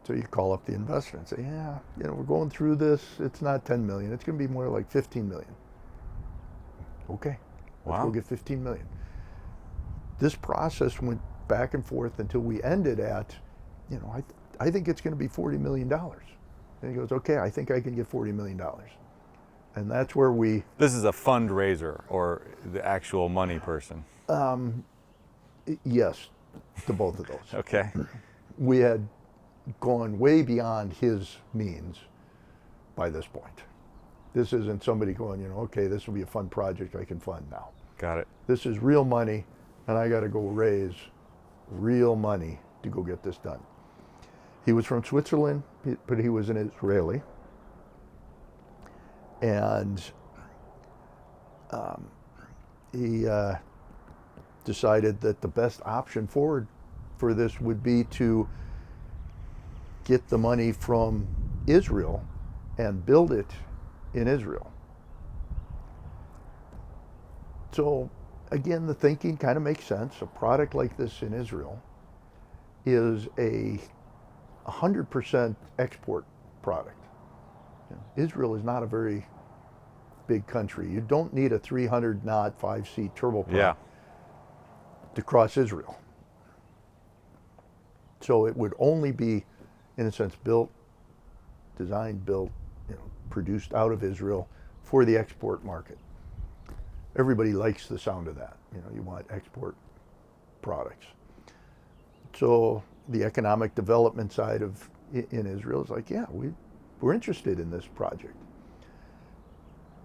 So you call up the investor and say, yeah, we're going through this. It's not 10 million. It's going to be more like 15 million. Okay. Wow. Let's go get 15 million. This process went back and forth until we ended at, I think it's going to be $40 million. And he goes, okay, I think I can get $40 million. And that's where we... This is a fundraiser or the actual money person? Yes, to both of those. Okay. We had gone way beyond his means by this point. This isn't somebody going, okay, this will be a fun project I can fund now. Got it. This is real money, and I got to go raise real money to go get this done. He was from Switzerland, but he was an Israeli. And he decided that the best option forward for this would be to get the money from Israel and build it in Israel. So again, the thinking kind of makes sense. A product like this in Israel is a 100% export product. Israel is not a very big country. You don't need a 300 knot 5-seat turboprop to cross Israel. So it would only be, in a sense, designed, built, produced out of Israel for the export market. Everybody likes the sound of that. You want export products. So the economic development side of in Israel is like, yeah, we're interested in this project.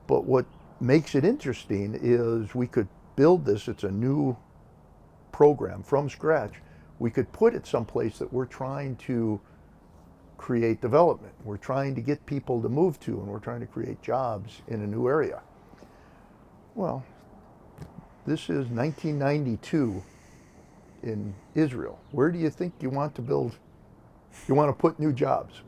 But what makes it interesting is we could build this. It's a new program from scratch. We could put it someplace that we're trying to create development. We're trying to get people to move to, and we're trying to create jobs in a new area. Well, this is 1992 in Israel. Where do you think you want to build? You want to put new jobs.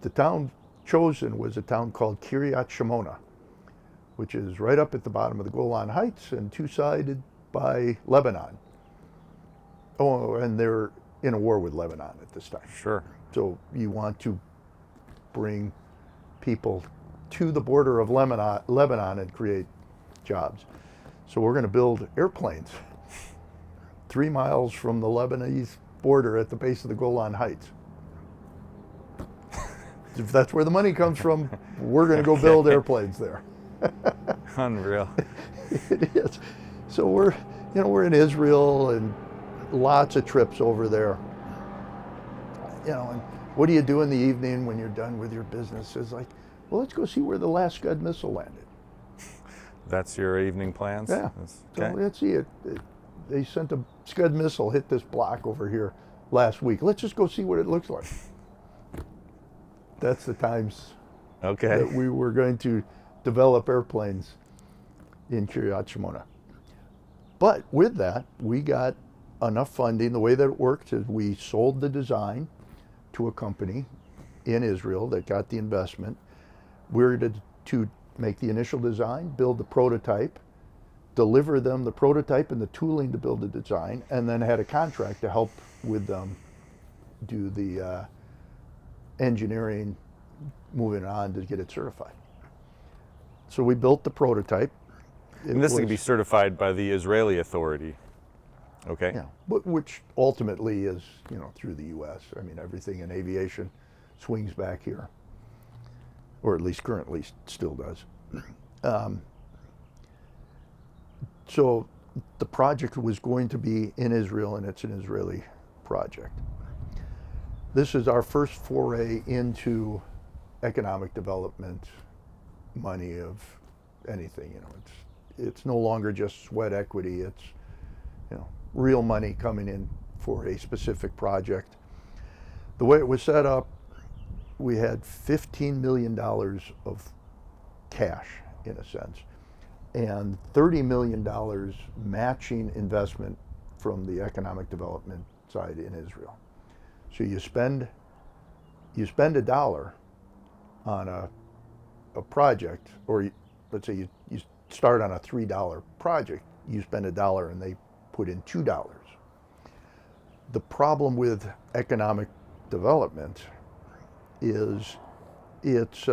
The town chosen was a town called Kiryat Shimona, which is right up at the bottom of the Golan Heights and two-sided by Lebanon. Oh, and they're in a war with Lebanon at this time. Sure. So you want to bring people to the border of Lebanon and create jobs. So we're going to build airplanes 3 miles from the Lebanese border at the base of the Golan Heights. If that's where the money comes from, we're going to go build airplanes there. Unreal. It is. So we're in Israel and lots of trips over there. And what do you do in the evening when you're done with your business? It's like, well, let's go see where the last Scud missile landed. That's your evening plans? Yeah. Okay. So let's see it. They sent a Scud missile hit this block over here last week. Let's just go see what it looks like. That's the times that we were going to develop airplanes in Kiryat Shimona. But with that, we got enough funding. The way that it worked is we sold the design to a company in Israel that got the investment. We were to make the initial design, build the prototype, deliver them the prototype and the tooling to build the design, and then had a contract to help with them do the engineering, moving on to get it certified. So we built the prototype. And this can be certified by the Israeli authority. Okay. Yeah, which ultimately is, through the U.S. I mean, everything in aviation swings back here, or at least currently still does. So the project was going to be in Israel, and it's an Israeli project. This is our first foray into economic development, money of anything. It's no longer just sweat equity. It's real money coming in for a specific project. The way it was set up, we had $15 million of cash, in a sense, and $30 million matching investment from the economic development side in Israel. So you spend $1 on a project, or let's say you start on a $3 project, you spend $1 and they put in $2. The problem with economic development is it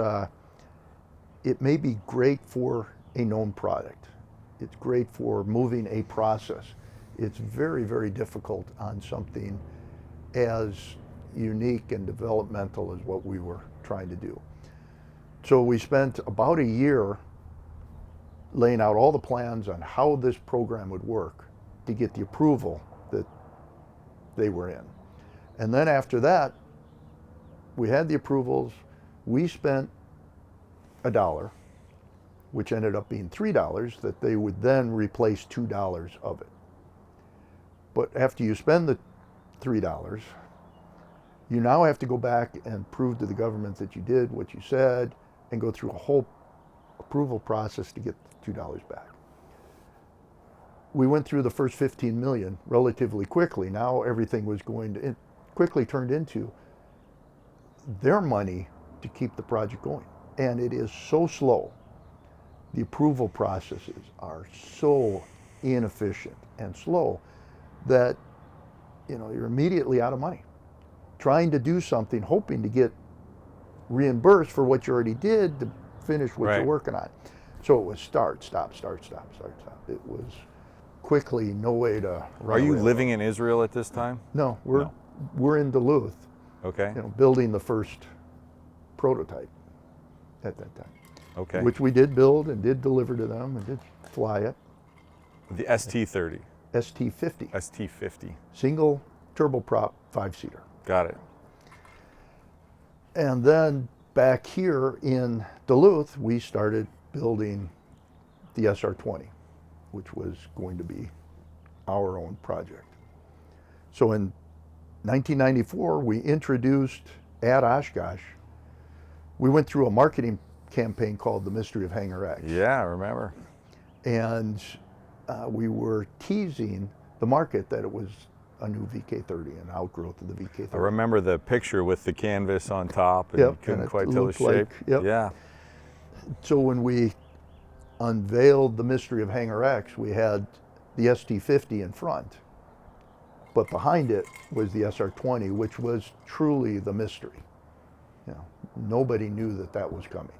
may be great for a known product. It's great for moving a process. It's very, very difficult on something as unique and developmental as what we were trying to do. So we spent about a year laying out all the plans on how this program would work to get the approval that they were in. And then after that, we had the approvals. We spent $1, which ended up being $3, that they would then replace $2 of it. But after you spend the $3, you now have to go back and prove to the government that you did what you said and go through a whole approval process to get the $2 back. We went through the first 15 million relatively quickly. Now everything was going to, it quickly turned into their money to keep the project going. And it is so slow. The approval processes are so inefficient and slow that, you know, you're immediately out of money. Trying to do something, hoping to get reimbursed for what you already did to finish what you're working on. So it was start, stop, start, stop, start, stop. It was quickly no way to run. Are you living in Israel at this time? No, we're in Duluth. Okay. You know, building the first prototype at that time. Okay. Which we did build and did deliver to them and did fly it. The ST-30. ST-50. ST-50. Single turboprop 5-seater. Got it. And then back here in Duluth, we started building the SR-20, which was going to be our own project. So in 1994, we introduced at Oshkosh, we went through a marketing campaign called The Mystery of Hangar X. Yeah, I remember. And we were teasing the market that it was a new VK-30, an outgrowth of the VK-30. I remember the picture with the canvas on top, and you couldn't quite tell the shape. Yeah. So when we unveiled the Mystery of Hangar X, we had the ST-50 in front, but behind it was the SR-20, which was truly the mystery. You know, nobody knew that that was coming,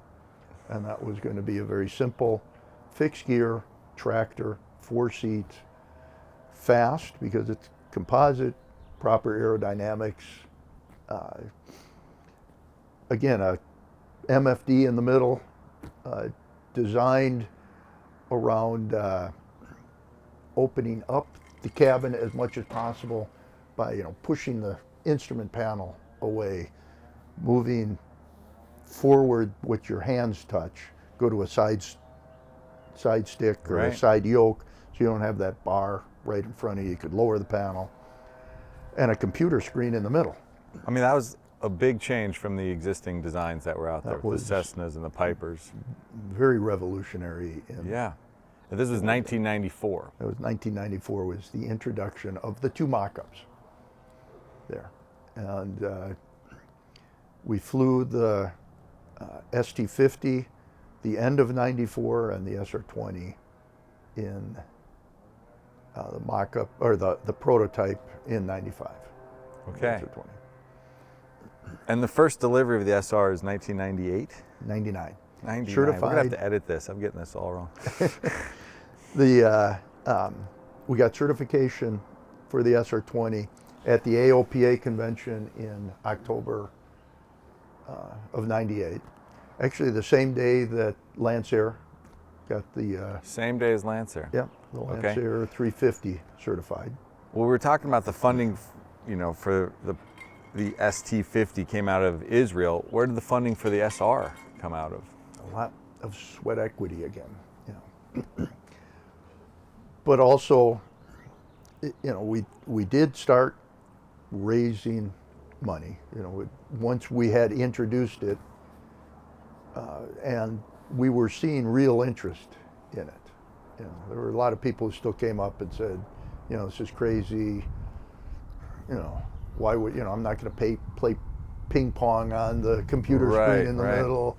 and that was going to be a very simple fixed gear tractor, 4 seats, fast because it's composite, proper aerodynamics. Again, a MFD in the middle, designed around opening up the cabin as much as possible by, you know, pushing the instrument panel away, moving forward with your hands touch, go to a side stick or a side yoke so you don't have that bar right in front of you. You could lower the panel, and a computer screen in the middle. I mean, that was a big change from the existing designs that were out there, the Cessnas and the Pipers. Very revolutionary. Yeah. And this was 1994. It was 1994 was the introduction of the 2 mock-ups there. And we flew the ST-50 the end of 94 and the SR-20 in the mock-up, or the prototype in 95. Okay. And the first delivery of the SR is 1998? 99. 99. Certified. We're gonna have to edit this. I'm getting this all wrong. We got certification for the SR-20 at the AOPA convention in October of 98. Actually, the same day that Lancer got the... same day as Lancer? Yeah, the Lancer 350 certified. Well, we were talking about the funding, you know, for the ST-50 came out of Israel. Where did the funding for the SR come out of? A lot of sweat equity again, you know. But also, you know, we did start raising money. Once we had introduced it, and we were seeing real interest in it. There were a lot of people who still came up and said, this is crazy. Why would I'm not going to play ping pong on the computer screen in the middle.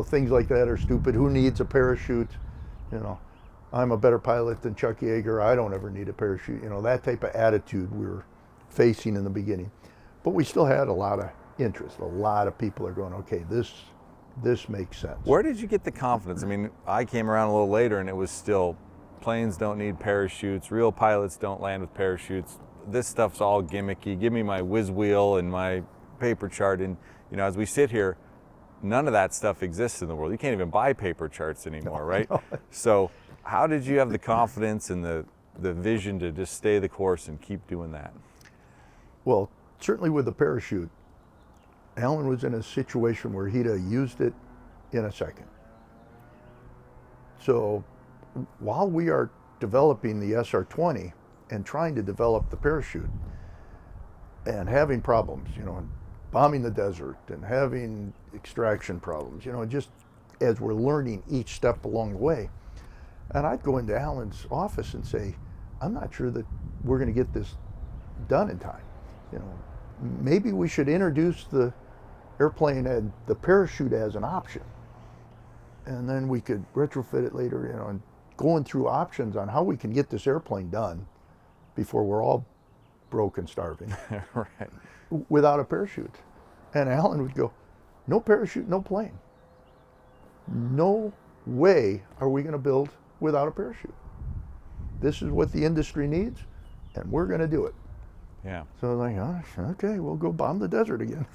Things like that are stupid. Who needs a parachute? I'm a better pilot than Chuck Yeager. I don't ever need a parachute. That type of attitude we were facing in the beginning. But we still had a lot of interest. A lot of people are going, okay, this makes sense. Where did you get the confidence? I mean, I came around a little later and it was still, planes don't need parachutes, real pilots don't land with parachutes. This stuff's all gimmicky. Give me my whiz wheel and my paper chart. And, as we sit here, none of that stuff exists in the world. You can't even buy paper charts anymore, right? So how did you have the confidence and the vision to just stay the course and keep doing that? Well, certainly with the parachute, Alan was in a situation where he'd have used it in a second. So while we are developing the SR-20 and trying to develop the parachute and having problems, and bombing the desert and having extraction problems, just as we're learning each step along the way. And I'd go into Alan's office and say, I'm not sure that we're going to get this done in time. Maybe we should introduce the airplane and the parachute as an option. And then we could retrofit it later, and going through options on how we can get this airplane done before we're all broke and starving. Right. Without a parachute. And Alan would go, no parachute, no plane. No way are we going to build without a parachute. This is what the industry needs, and we're going to do it. Yeah. So I was like, okay, we'll go bomb the desert again.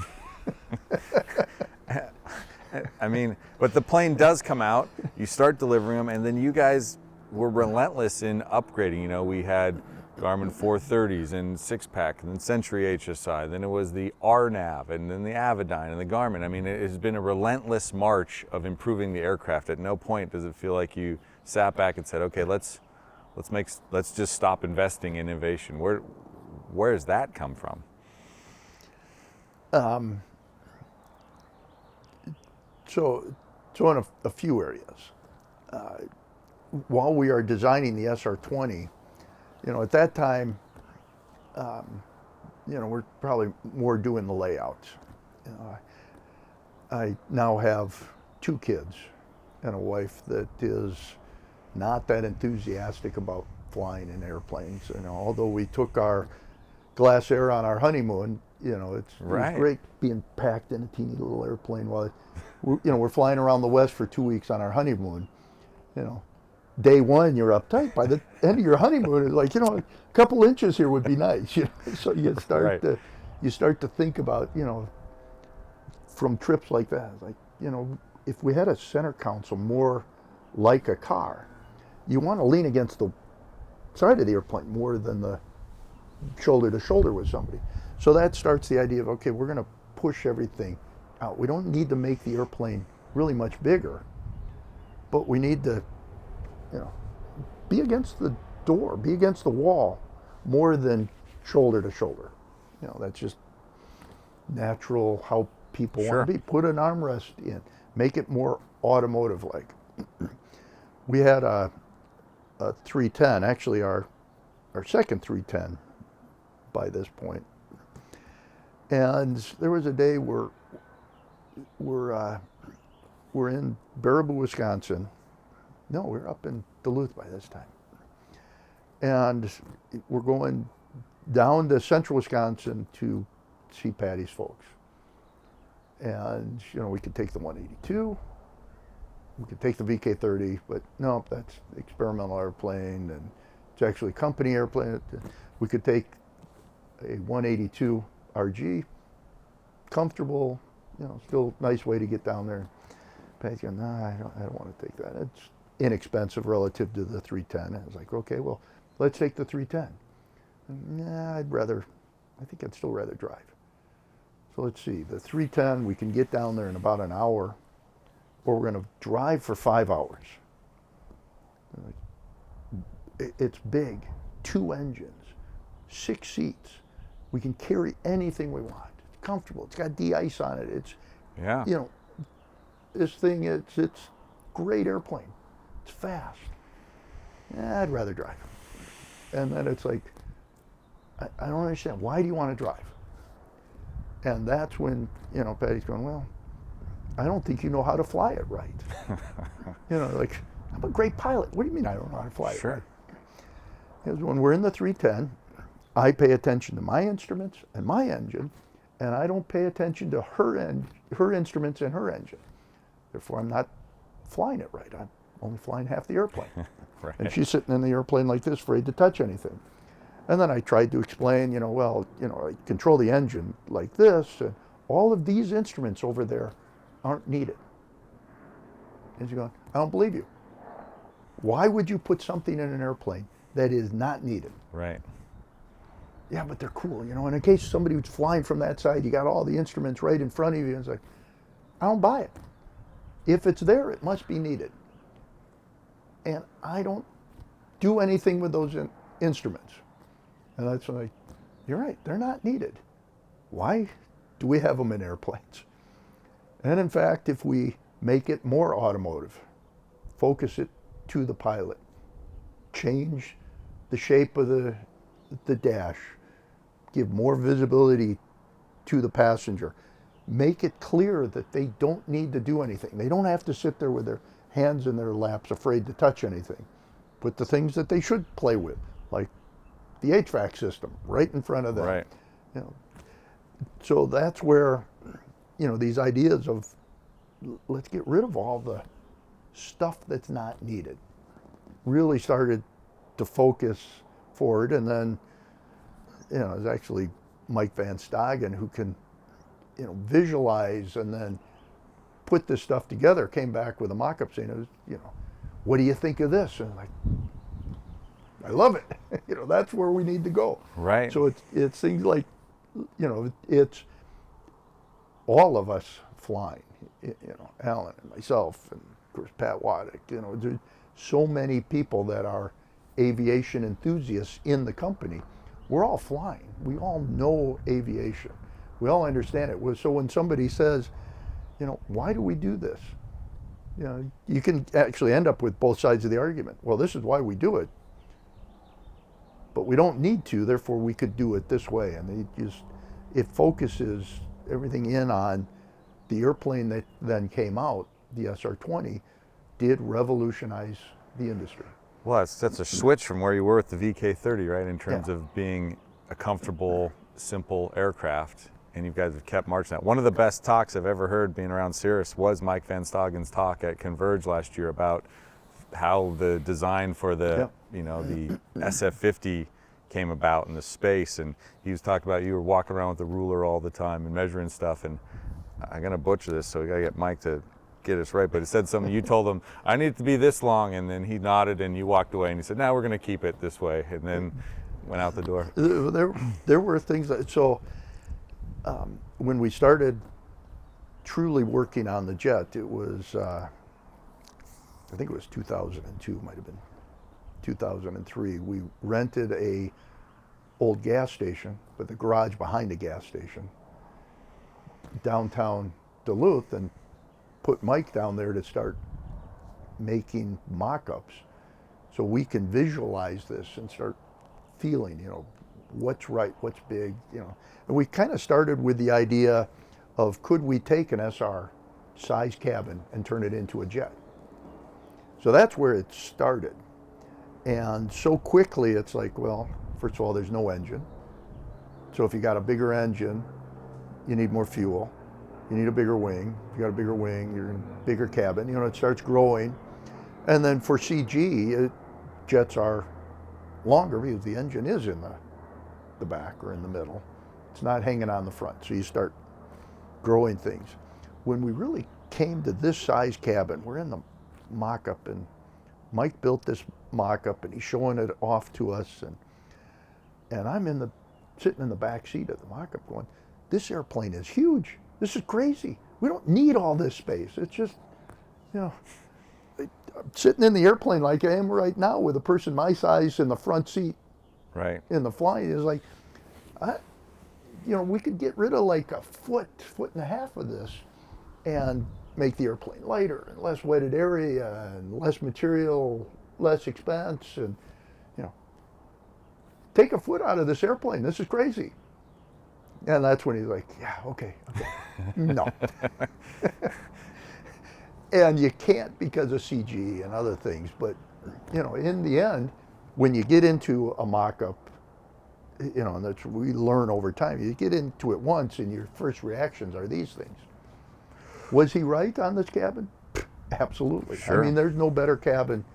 I mean, but the plane does come out, you start delivering them, and then you guys were relentless in upgrading. We had Garmin 430s and 6-pack, and then Century HSI, then it was the RNAV, and then the Avidyne and the Garmin. I mean, it has been a relentless march of improving the aircraft. At no point does it feel like you sat back and said, okay, let's just stop investing in innovation. Where does that come from? So in a few areas. While we are designing the SR-20, at that time, we're probably more doing the layout. I now have 2 kids and a wife that is not that enthusiastic about flying in airplanes. Although we took our glass air on our honeymoon, it was great being packed in a teeny little airplane while we're flying around the West for 2 weeks on our honeymoon. Day one, you're uptight. By the end of your honeymoon, it's like, a couple inches here would be nice. So you start to think about, from trips like that, like, if we had a center console more like a car, you want to lean against the side of the airplane more than the shoulder to shoulder with somebody. So that starts the idea of, okay, we're going to push everything out. We don't need to make the airplane really much bigger, but we need to, be against the door, be against the wall more than shoulder to shoulder. That's just natural how people want to be. Put an armrest in, make it more automotive-like. We had a 310, actually our second 310 by this point. And there was a day we're in Baraboo, Wisconsin. No, we're up in Duluth by this time. And we're going down to central Wisconsin to see Patty's folks. And, we could take the 182, we could take the VK-30, but no, that's experimental airplane, and it's actually a company airplane. We could take a 182 RG, comfortable, still nice way to get down there. Patty's going, no, I don't want to take that. It's inexpensive relative to the 310. I was like, okay, well, let's take the 310. Nah, I think I'd still rather drive. So let's see, the 310, we can get down there in about an hour, or we're going to drive for 5 hours. It's big, 2 engines, 6 seats, We can carry anything we want. It's comfortable. It's got de-ice on it. It's, you know, this thing, it's great airplane. It's fast. I'd rather drive. And then it's like, I don't understand. Why do you want to drive? And that's when, you know, Patty's going, well, I don't think you know how to fly it right. You know, like, I'm a great pilot. What do you mean I don't know how to fly it right? Because when we're in the 310, I pay attention to my instruments and my engine, and I don't pay attention to her instruments and her engine. Therefore, I'm not flying it right. I'm only flying half the airplane. Right. And she's sitting in the airplane like this, afraid to touch anything. And then I tried to explain, you know, well, you know, I control the engine like this, and all of these instruments over there aren't needed. And she's going, I don't believe you. Why would you put something in an airplane that is not needed? Right. Yeah, but they're cool, you know, and in case somebody was flying from that side, you got all the instruments right in front of you, and it's like, I don't buy it. If it's there, it must be needed. And I don't do anything with those instruments. And that's like, you're right, they're not needed. Why do we have them in airplanes? And in fact, if we make it more automotive, focus it to the pilot, change the shape of the dash, give more visibility to the passenger, make it clear that they don't need to do anything. They don't have to sit there with their hands in their laps afraid to touch anything. Put the things that they should play with, like the HVAC system right in front of them. Right. You know, so that's where, you know, these ideas of let's get rid of all the stuff that's not needed really started to focus forward. And then, you know, it's actually Mike Van Stagen who can, you know, visualize and then put this stuff together, came back with a mock-up saying, it was, you know, what do you think of this? And I'm like, I love it. You know, that's where we need to go. Right. So it's things like, you know, it's all of us flying, you know, Alan and myself and of course Pat Waddick, you know, there's so many people that are aviation enthusiasts in the company. We're all flying. We all know aviation. We all understand it. So when somebody says, you know, why do we do this? You know, you can actually end up with both sides of the argument. Well, this is why we do it, but we don't need to, therefore we could do it this way. And it focuses everything in on the airplane that then came out, the SR-20, did revolutionize the industry. Well, that's a switch from where you were with the VK-30, right, in terms of being a comfortable, simple aircraft, and you guys have kept marching that. One of the best talks I've ever heard being around Cirrus was Mike Van Stagen's talk at Converge last year about how the design for the, you know, the SF-50 came about in the space, and he was talking about you were walking around with a ruler all the time and measuring stuff, and I'm gonna butcher this, so we gotta get Mike to get us right, but it said something, you told him, I need it to be this long, and then he nodded and you walked away and he said, no, we're gonna keep it this way, and then went out the door. There were things that, so when we started truly working on the jet, it was, I think it was 2002, might have been 2003. We rented a old gas station with a garage behind a gas station, downtown Duluth, and put Mike down there to start making mock-ups so we can visualize this and start feeling, you know, what's right, what's big, you know. And we kind of started with the idea of could we take an SR size cabin and turn it into a jet? So that's where it started. And so quickly it's like, well, first of all, there's no engine. So if you got a bigger engine, you need more fuel. You need a bigger wing. If you got a bigger wing, you're in a bigger cabin. You know, it starts growing. And then for CG, jets are longer because the engine is in the back or in the middle. It's not hanging on the front. So you start growing things. When we really came to this size cabin, we're in the mock-up, and Mike built this mock-up and he's showing it off to us, and I'm sitting in the back seat of the mock-up going, this airplane is huge. This is crazy. We don't need all this space. It's just, you know, I'm sitting in the airplane like I am right now with a person my size in the front seat. Right. In the flying is like, we could get rid of like a foot and a half of this and make the airplane lighter and less wetted area and less material, less expense, and take a foot out of this airplane. This is crazy. And that's when he's like, yeah, okay. No. And you can't because of CG and other things. But, in the end, when you get into a mock-up, and that's what we learn over time. You get into it once and your first reactions are these things. Was he right on this cabin? Absolutely. Sure. I mean, there's no better cabin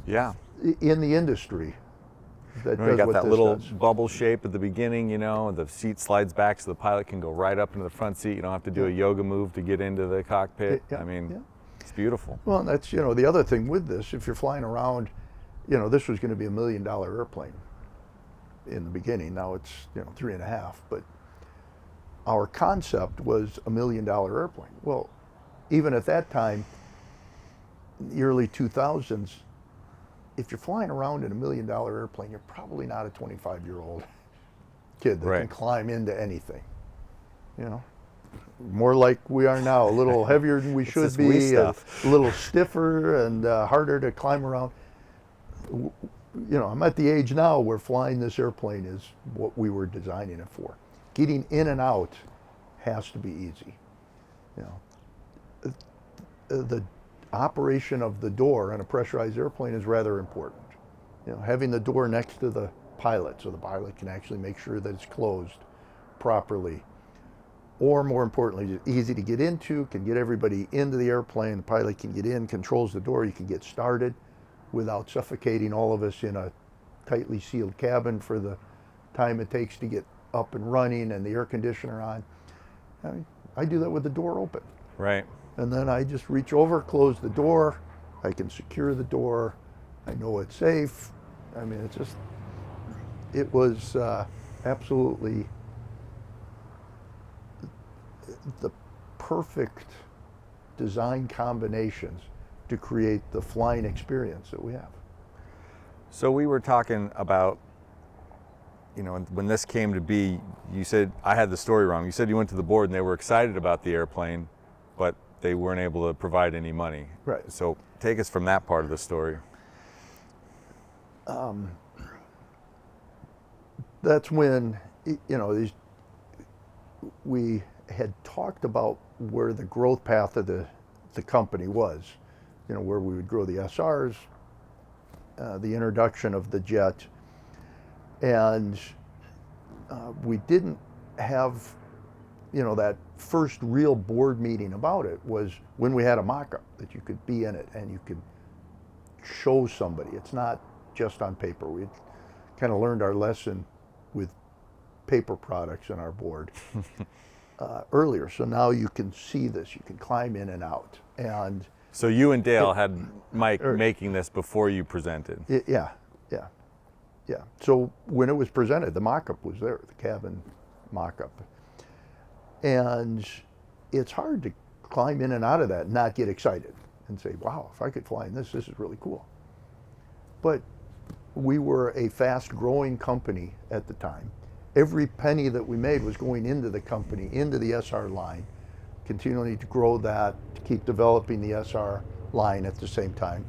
in the industry that does you got what that this little does. bubble shape at the beginning, the seat slides back so the pilot can go right up into the front seat. You don't have to do a yoga move to get into the cockpit. It's beautiful. Well, and that's, the other thing with this, if you're flying around, this was going to be $1 million airplane in the beginning. Now it's, 3.5, but our concept was $1 million airplane. Well, even at that time, the early 2000s, if you're flying around in $1 million airplane, you're probably not a 25-year-old kid that can climb into anything. More like we are now, a little heavier than we should be, a little stiffer and harder to climb around. I'm at the age now where flying this airplane is what we were designing it for. Getting in and out has to be easy. The operation of the door on a pressurized airplane is rather important. Having the door next to the pilot so the pilot can actually make sure that it's closed properly. Or more importantly, easy to get into, can get everybody into the airplane, the pilot can get in, controls the door, you can get started without suffocating all of us in a tightly sealed cabin for the time it takes to get up and running and the air conditioner on. I do that with the door open. Right. And then I just reach over, close the door, I can secure the door, I know it's safe. It was absolutely the perfect design combinations to create the flying experience that we have. So we were talking about, when this came to be, you said, I had the story wrong. You said you went to the board and they were excited about the airplane, but they weren't able to provide any money. Right. So take us from that part of the story. That's when, we had talked about where the growth path of the company was, where we would grow the SRs, the introduction of the jet, and we didn't have, that first real board meeting about it was when we had a mock-up that you could be in it and you could show somebody. It's not just on paper. We kind of learned our lesson with paper products in our board earlier. So now you can see this, you can climb in and out. And so you and Dale had Mike making this before you presented. Yeah. So when it was presented, the mock-up was there, the cabin mock-up. And it's hard to climb in and out of that and not get excited and say, wow, if I could fly in this is really cool. But we were a fast-growing company at the time. Every penny that we made was going into the company, into the SR line, continuing to grow that, to keep developing the SR line at the same time.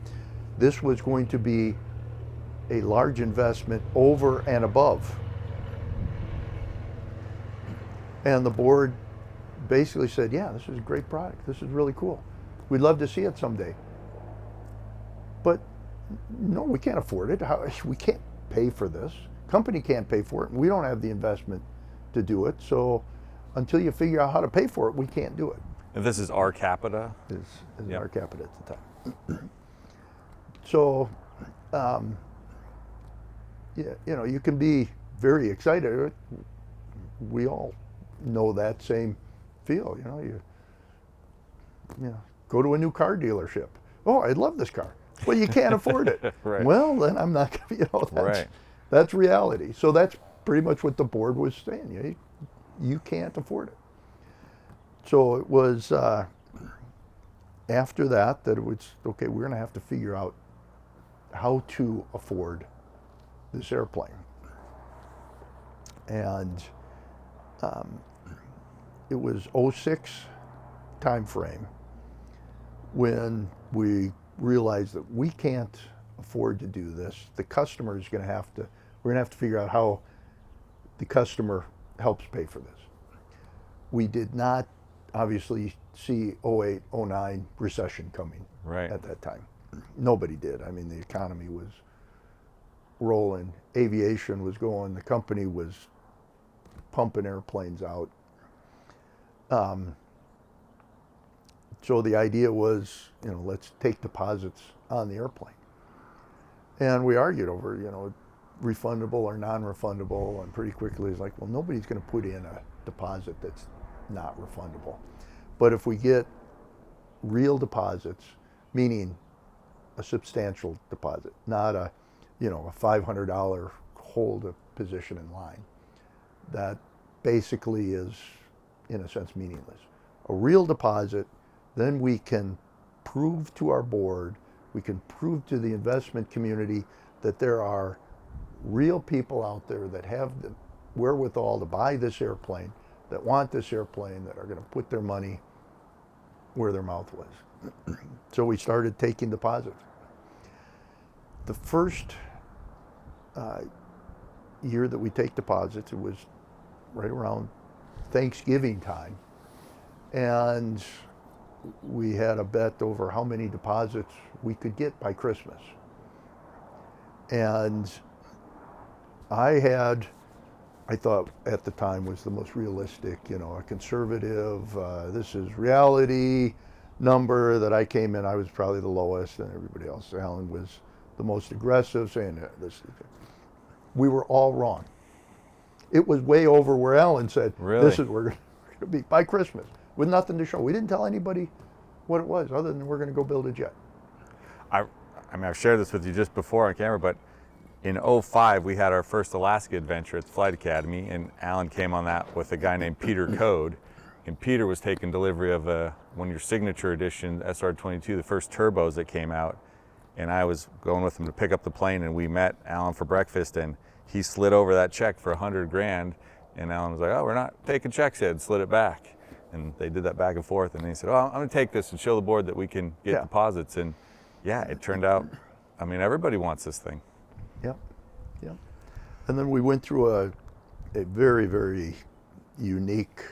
This was going to be a large investment over and above. And the board basically said, yeah, this is a great product. This is really cool. We'd love to see it someday. But no, we can't afford it. We can't pay for this. Company can't pay for it, and we don't have the investment to do it. So until you figure out how to pay for it, we can't do it. And this is our capita? Is our capita at the time. So, you can be very excited. We all know that same feel. You go to a new car dealership. Oh, I love this car. Well, you can't afford it. Right. Well, then I'm not going to, that's reality. So that's pretty much what the board was saying. You can't afford it. So it was after that it was, okay, we're going to have to figure out how to afford this airplane. And It was '06 time frame when we realized that we can't afford to do this. The customer is going to have to, we're going to have to figure out how the customer helps pay for this. We did not obviously see '08, '09 recession coming at that time. Nobody did. I mean, the economy was rolling, aviation was going, the company was pumping airplanes out. So the idea was, let's take deposits on the airplane. And we argued over, refundable or non-refundable, and pretty quickly it's like, well, nobody's going to put in a deposit that's not refundable. But if we get real deposits, meaning a substantial deposit, not a $500 hold a position in line, that basically is, in a sense, meaningless. A real deposit, then we can prove to our board, we can prove to the investment community that there are real people out there that have the wherewithal to buy this airplane, that want this airplane, that are going to put their money where their mouth was. So we started taking deposits. The first year that we take deposits, it was right around Thanksgiving time, and we had a bet over how many deposits we could get by Christmas. And I thought at the time was the most realistic, a conservative, this is reality number that I came in, I was probably the lowest, and everybody else, Alan was the most aggressive, saying this. We were all wrong. It was way over where Alan said, this is where we're going to be by Christmas, with nothing to show. We didn't tell anybody what it was, other than we're going to go build a jet. I mean, I've shared this with you just before on camera, but in '05, we had our first Alaska adventure at the Flight Academy, and Alan came on that with a guy named Peter Code. And Peter was taking delivery of one of your signature edition SR-22, the first turbos that came out. And I was going with him to pick up the plane, and we met Alan for breakfast, and he slid over that check for $100,000. And Alan was like, oh, we're not taking checks yet, slid it back. And they did that back and forth, and he said, oh, I'm going to take this and show the board that we can get deposits. And yeah, it turned out, I mean, everybody wants this thing. Yep. And then we went through a very, very unique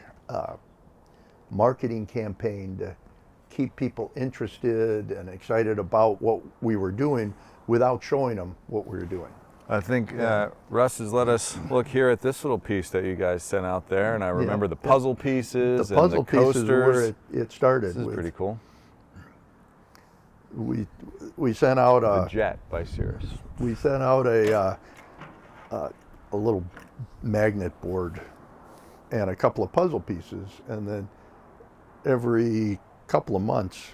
marketing campaign to keep people interested and excited about what we were doing without showing them what we were doing. I think Russ has let us look here at this little piece that you guys sent out there, and I remember the puzzle pieces and the coasters. Pieces where it started. This is pretty cool. We sent out the jet by Cirrus. We sent out a little magnet board and a couple of puzzle pieces, and then every couple of months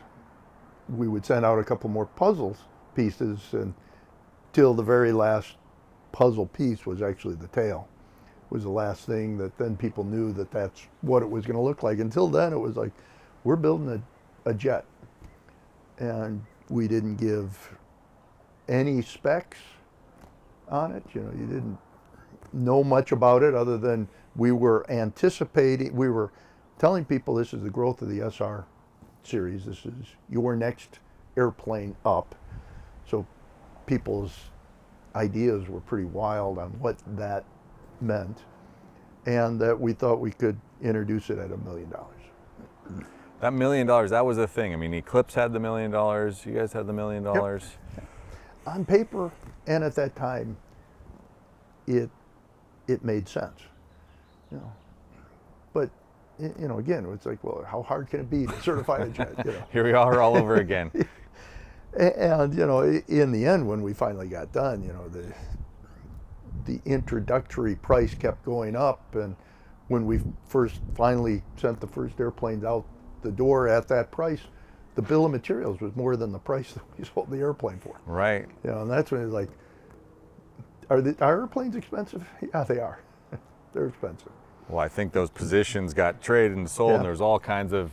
we would send out a couple more puzzle pieces until the very last puzzle piece was actually the tail. Was the last thing that then people knew that that's what it was going to look like. Until then it was like, we're building a jet, and we didn't give any specs on it. You didn't know much about it other than we were anticipating, we were telling people this is the growth of the SR series. This is your next airplane up. So people's ideas were pretty wild on what that meant, and that we thought we could introduce it at $1 million. That $1 million, that was the thing. I mean, Eclipse had the $1 million. You guys had the $1 million. Yep. On paper, and at that time, it made sense. But again, it's like, well, how hard can it be to certify a jet? Here we are all over again. And in the end, when we finally got done, the introductory price kept going up, and when we finally sent the first airplanes out the door at that price, the bill of materials was more than the price that we sold the airplane for. Right. And that's when it's like, are airplanes expensive? Yeah, they are. They're expensive. Well, I think those positions got traded and sold, and there's all kinds of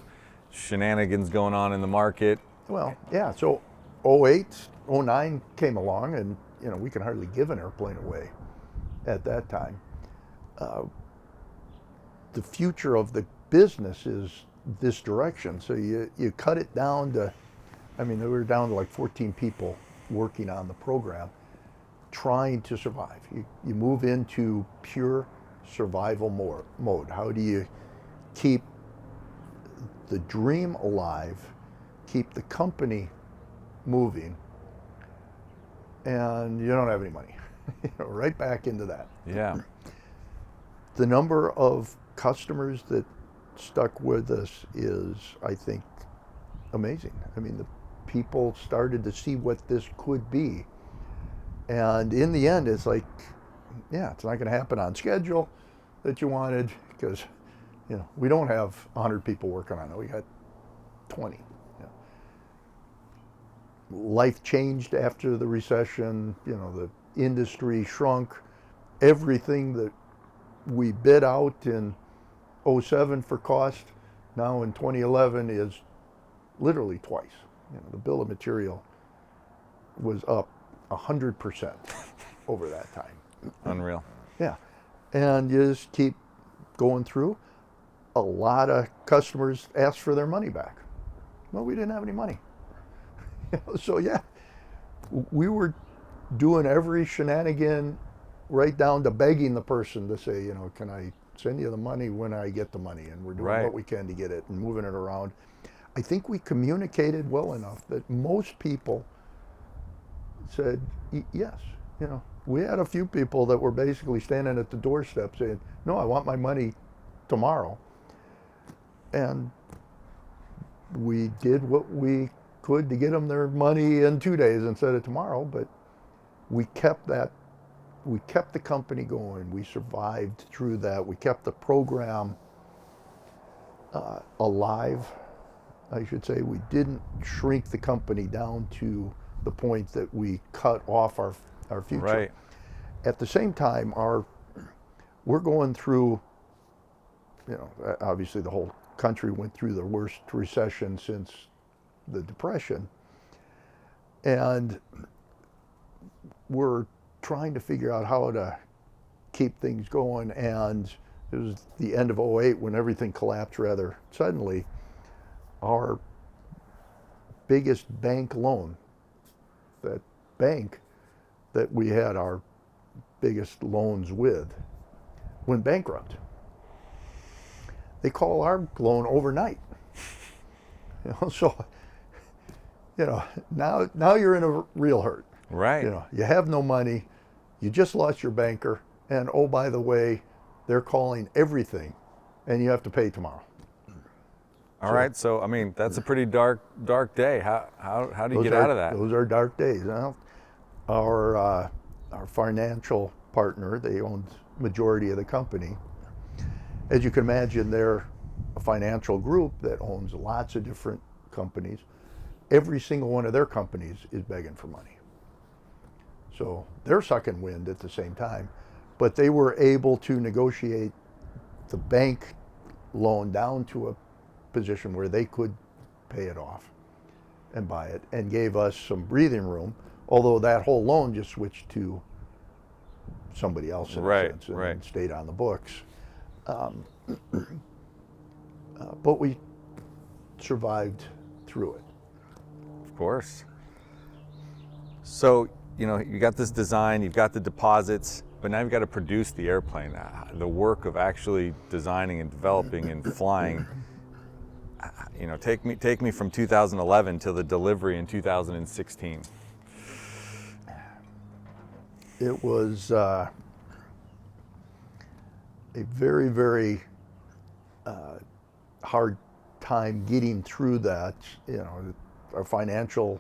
shenanigans going on in the market. Well, yeah, so 08, 09 came along, and we could hardly give an airplane away at that time. the future of the business is this direction. So you cut it down to, I mean, we were down to like 14 people working on the program, trying to survive. You move into pure survival mode. How do you keep the dream alive, keep the company moving, and you don't have any money? Right back into that. Yeah. The number of customers that stuck with us is, I think, amazing. I mean, the people started to see what this could be. And in the end, it's like, yeah, it's not going to happen on schedule that you wanted, because, you know, we don't have 100 people working on it. We got 20. You know. Life changed after the recession. You know, the industry shrunk. Everything that we bid out in 2007 for cost, now in 2011 is literally twice. You know, the bill of material was up 100% over that time. Unreal. Yeah, and you just keep going through. A lot of customers asked for their money back. Well, we didn't have any money. So yeah, we were doing every shenanigan, right down to begging the person to say, you know, can I send you the money when I get the money? And we're doing what we can to get it and moving it around. I think we communicated well enough that most people said yes. You know, we had a few people that were basically standing at the doorstep saying, no, I want my money tomorrow. And we did what we could to get them their money in 2 days instead of tomorrow, but we kept the company going. We survived through that. We kept the program alive, I should say. We didn't shrink the company down to the point that we cut off our future. Right. At the same time, we're going through, you know, obviously the whole country went through the worst recession since the Depression, and we're trying to figure out how to keep things going. And it was the end of 2008 when everything collapsed rather suddenly. Our biggest bank loan, that bank that we had our biggest loans with, went bankrupt. They call our loan overnight. You know, so, you know, now you're in a real hurt. Right. You know, you have no money, you just lost your banker, and oh, by the way, they're calling everything, and you have to pay tomorrow. All right, so I mean, that's a pretty dark day. How do you get out of that? Those are dark days. Well, our financial partner, they owned majority of the company. As you can imagine, they're a financial group that owns lots of different companies. Every single one of their companies is begging for money. So they're sucking wind at the same time, but they were able to negotiate the bank loan down to a position where they could pay it off and buy it, and gave us some breathing room, although that whole loan just switched to somebody else in a sense and stayed on the books. But we survived through it. Of course. So, you know, you got this design, you've got the deposits, but now you've got to produce the airplane. The work of actually designing and developing and flying. You know, take me from 2011 to the delivery in 2016. It was a very, very hard time getting through that. You know, our financial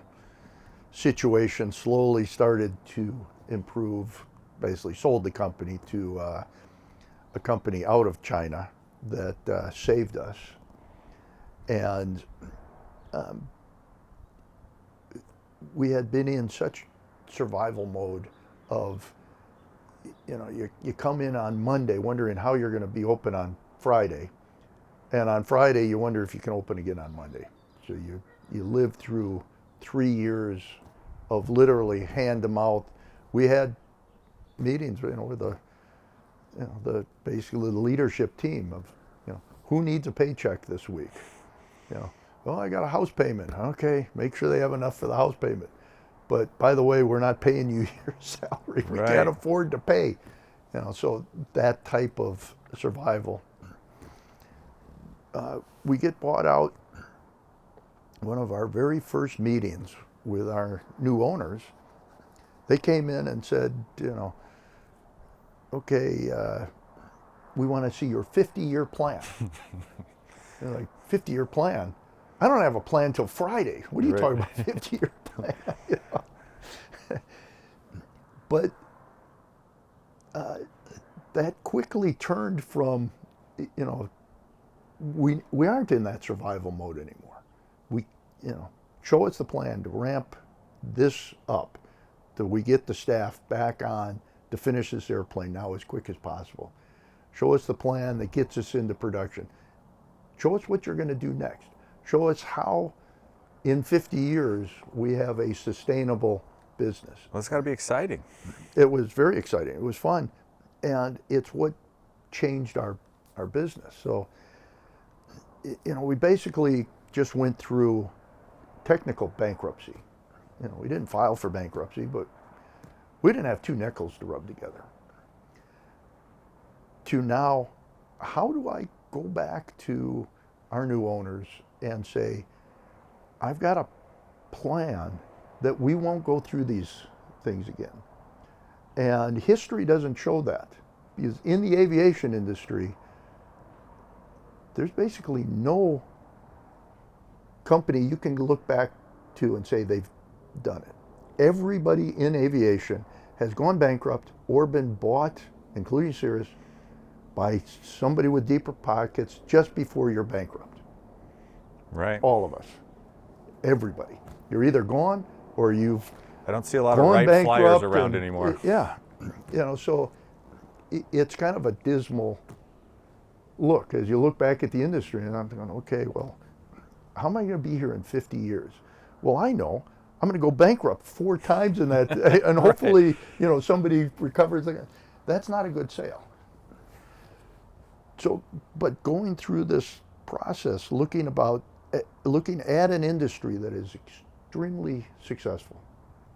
situation slowly started to improve. Basically sold the company to a company out of China that saved us. And we had been in such survival mode of, you know, you come in on Monday wondering how you're going to be open on Friday, and on Friday you wonder if you can open again on Monday. So you live through 3 years of literally hand to mouth. We had meetings, you know, with the basically the leadership team of Who needs a paycheck this week? Well, I got a house payment. Okay, make sure they have enough for the house payment. But by the way, we're not paying you your salary. We can't afford to pay. So that type of survival. We get bought out. One of our very first meetings with our new owners, they came in and said, okay, we want to see your 50-year plan. They're like, 50-year plan? I don't have a plan till Friday. What are you talking about, 50-year plan? But that quickly turned from, we aren't in that survival mode anymore. Show us the plan to ramp this up, that we get the staff back on to finish this airplane now as quick as possible. Show us the plan that gets us into production. Show us what you're going to do next. Show us how in 50 years we have a sustainable business. Well, it's got to be exciting. It was very exciting. It was fun. And it's what changed our business. So, we basically just went through technical bankruptcy. We didn't file for bankruptcy, but we didn't have two nickels to rub together. To now, how do I go back to our new owners and say, I've got a plan that we won't go through these things again. And history doesn't show that. Because in the aviation industry, there's basically no company you can look back to and say they've done it. Everybody in aviation has gone bankrupt or been bought, including Cirrus, by somebody with deeper pockets just before you're bankrupt. Right. All of us. Everybody. You're either gone or you've I don't see a lot of Wright flyers around anymore. Yeah. So it's kind of a dismal look as you look back at the industry, and I'm thinking, okay, well, how am I going to be here in 50 years? Well, I know I'm going to go bankrupt 4 times in that, and hopefully, somebody recovers again. That's not a good sale. So, but going through this process, looking at an industry that is extremely successful,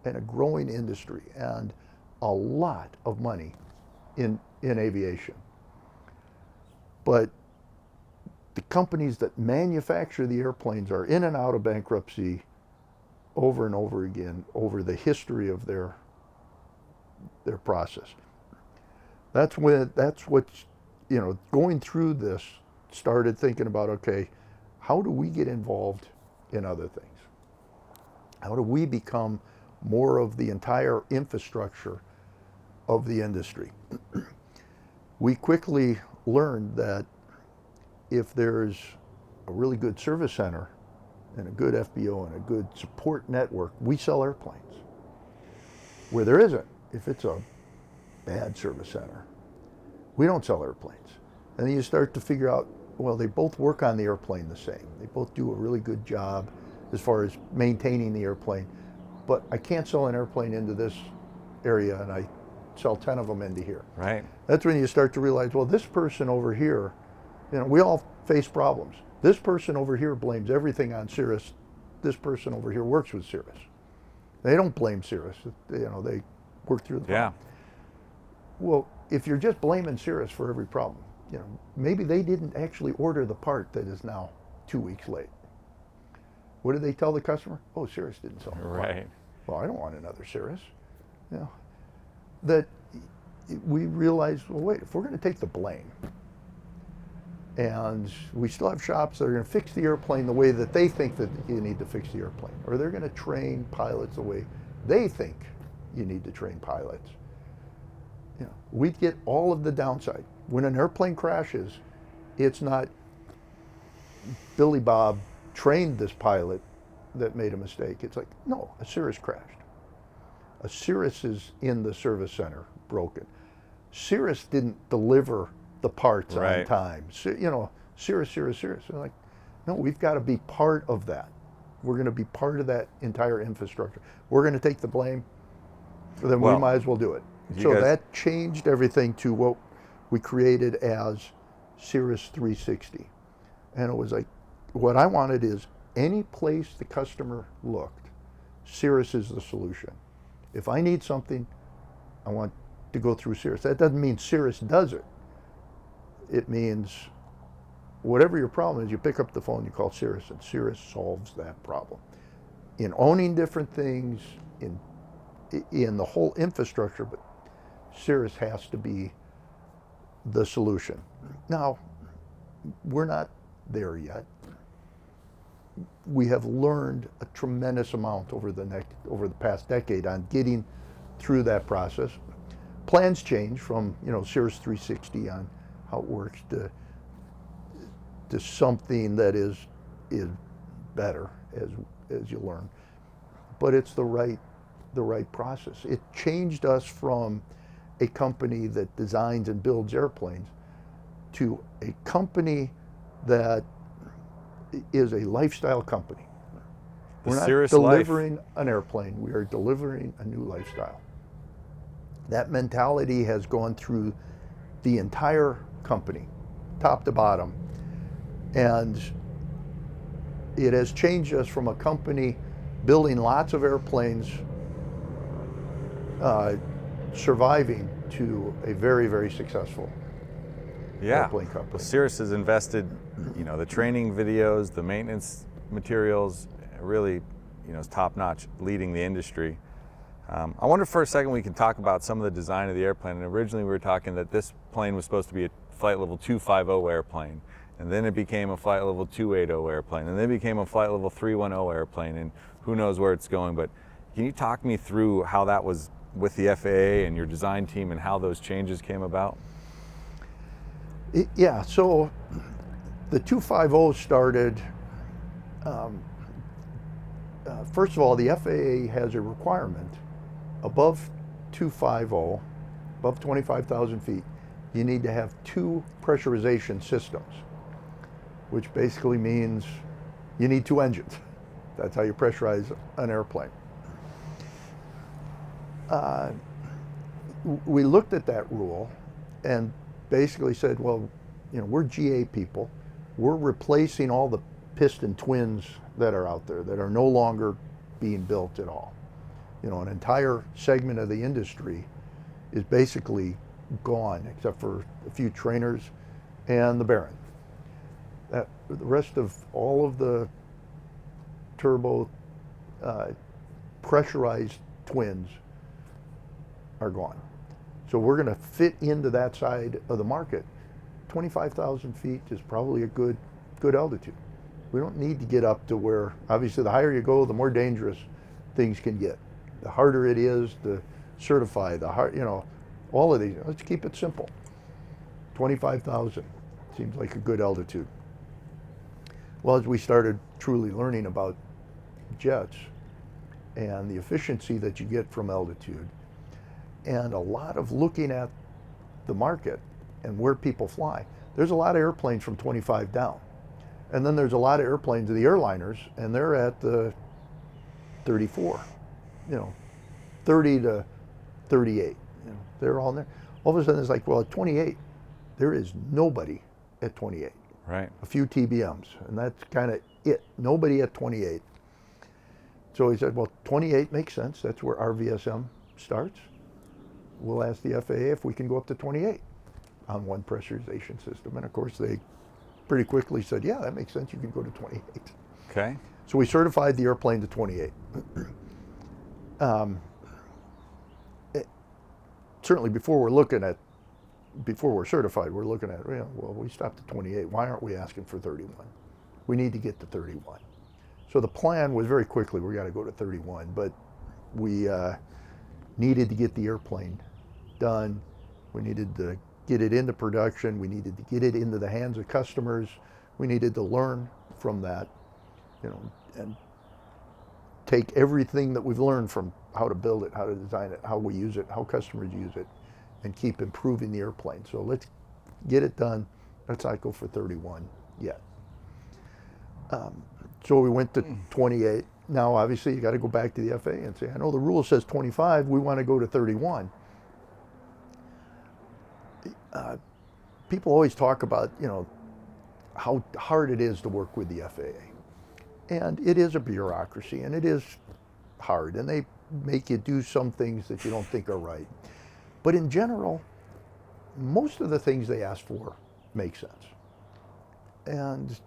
and a growing industry, and a lot of money in aviation. But the companies that manufacture the airplanes are in and out of bankruptcy over and over again over the history of their process. That's what's, going through this, started thinking about, okay, how do we get involved in other things? How do we become more of the entire infrastructure of the industry? We quickly learned that if there's a really good service center and a good FBO and a good support network, we sell airplanes. Where there isn't, if it's a bad service center, we don't sell airplanes. And then you start to figure out, well, they both work on the airplane the same. They both do a really good job as far as maintaining the airplane. But I can't sell an airplane into this area and I sell 10 of them into here. Right. That's when you start to realize, well, this person over here, we all face problems. This person over here blames everything on Cirrus. This person over here works with Cirrus. They don't blame Cirrus. They work through the problem. Yeah. Well, if you're just blaming Cirrus for every problem, maybe they didn't actually order the part that is now 2 weeks late. What did they tell the customer? Oh, Cirrus didn't sell the part. Right. Well, I don't want another Cirrus. That we realized, well, wait, if we're going to take the blame, and we still have shops that are going to fix the airplane the way that they think that you need to fix the airplane, or they're going to train pilots the way they think you need to train pilots. We'd get all of the downside. When an airplane crashes, it's not Billy Bob trained this pilot that made a mistake. It's like, no, a Cirrus crashed. A Cirrus is in the service center, broken. Cirrus didn't deliver the parts on time. Cirrus. They're like, no, we've got to be part of that. We're going to be part of that entire infrastructure. We're going to take the blame, then we might as well do it. So that changed everything to what we created as Cirrus 360. And it was like, what I wanted is any place the customer looked, Cirrus is the solution. If I need something, I want to go through Cirrus. That doesn't mean Cirrus does it. It means whatever your problem is, you pick up the phone, you call Cirrus, and Cirrus solves that problem. In owning different things, in the whole infrastructure, but Cirrus has to be the solution. Now, we're not there yet. We have learned a tremendous amount over the past decade on getting through that process. Plans change from Cirrus 360 on how it works to something that is better as you learn. But it's the right process. It changed us from a company that designs and builds airplanes to a company that is a lifestyle company. We're not delivering an airplane, we are delivering a new lifestyle. That mentality has gone through the entire company, top to bottom. And it has changed us from a company building lots of airplanes, surviving, to a very, very successful airplane company. Well, Cirrus has invested, the training videos, the maintenance materials, really, is top notch, leading the industry. I wonder for a second we can talk about some of the design of the airplane. And originally we were talking that this plane was supposed to be a flight level 250 airplane, and then it became a flight level 280 airplane, and then it became a flight level 310 airplane, and who knows where it's going. But can you talk me through how that was with the FAA and your design team and how those changes came about? Yeah, so the 250 started, first of all, the FAA has a requirement above 250, above 25,000 feet, you need to have 2 pressurization systems, which basically means you need 2 engines. That's how you pressurize an airplane. We looked at that rule and basically said, well, we're GA people. We're replacing all the piston twins that are out there that are no longer being built at all. An entire segment of the industry is basically gone, except for a few trainers and the Baron. The rest of all of the turbo pressurized twins are gone. So we're going to fit into that side of the market. 25,000 feet is probably a good altitude. We don't need to get up to where, obviously the higher you go, the more dangerous things can get. The harder it is to certify, all of these. Let's keep it simple. 25,000 seems like a good altitude. Well, as we started truly learning about jets and the efficiency that you get from altitude, and a lot of looking at the market and where people fly, there's a lot of airplanes from 25 down. And then there's a lot of airplanes of the airliners, and they're at the 34, 30 to 38. They're all in there. All of a sudden it's like, well, at 28, there is nobody at 28. Right. A few TBMs, and that's kind of it. Nobody at 28. So he said, well, 28 makes sense. That's where our VSM starts. We'll ask the FAA if we can go up to 28 on one pressurization system. And of course, they pretty quickly said, yeah, that makes sense. You can go to 28. Okay. So we certified the airplane to 28. Certainly before we're certified, we're looking at, well, we stopped at 28. Why aren't we asking for 31? We need to get to 31. So the plan was very quickly, we got to go to 31, but we needed to get the airplane done. We needed to get it into production. We needed to get it into the hands of customers. We needed to learn from that, and take everything that we've learned from how to build it, how to design it, how we use it, how customers use it, and keep improving the airplane. So let's get it done. Let's not go for 31 yet. So we went to 28. Now, obviously, you got to go back to the FAA and say, I know the rule says 25. We want to go to 31. People always talk about, how hard it is to work with the FAA. And it is a bureaucracy, and it is hard, and they make you do some things that you don't think are right. But in general, most of the things they ask for make sense. And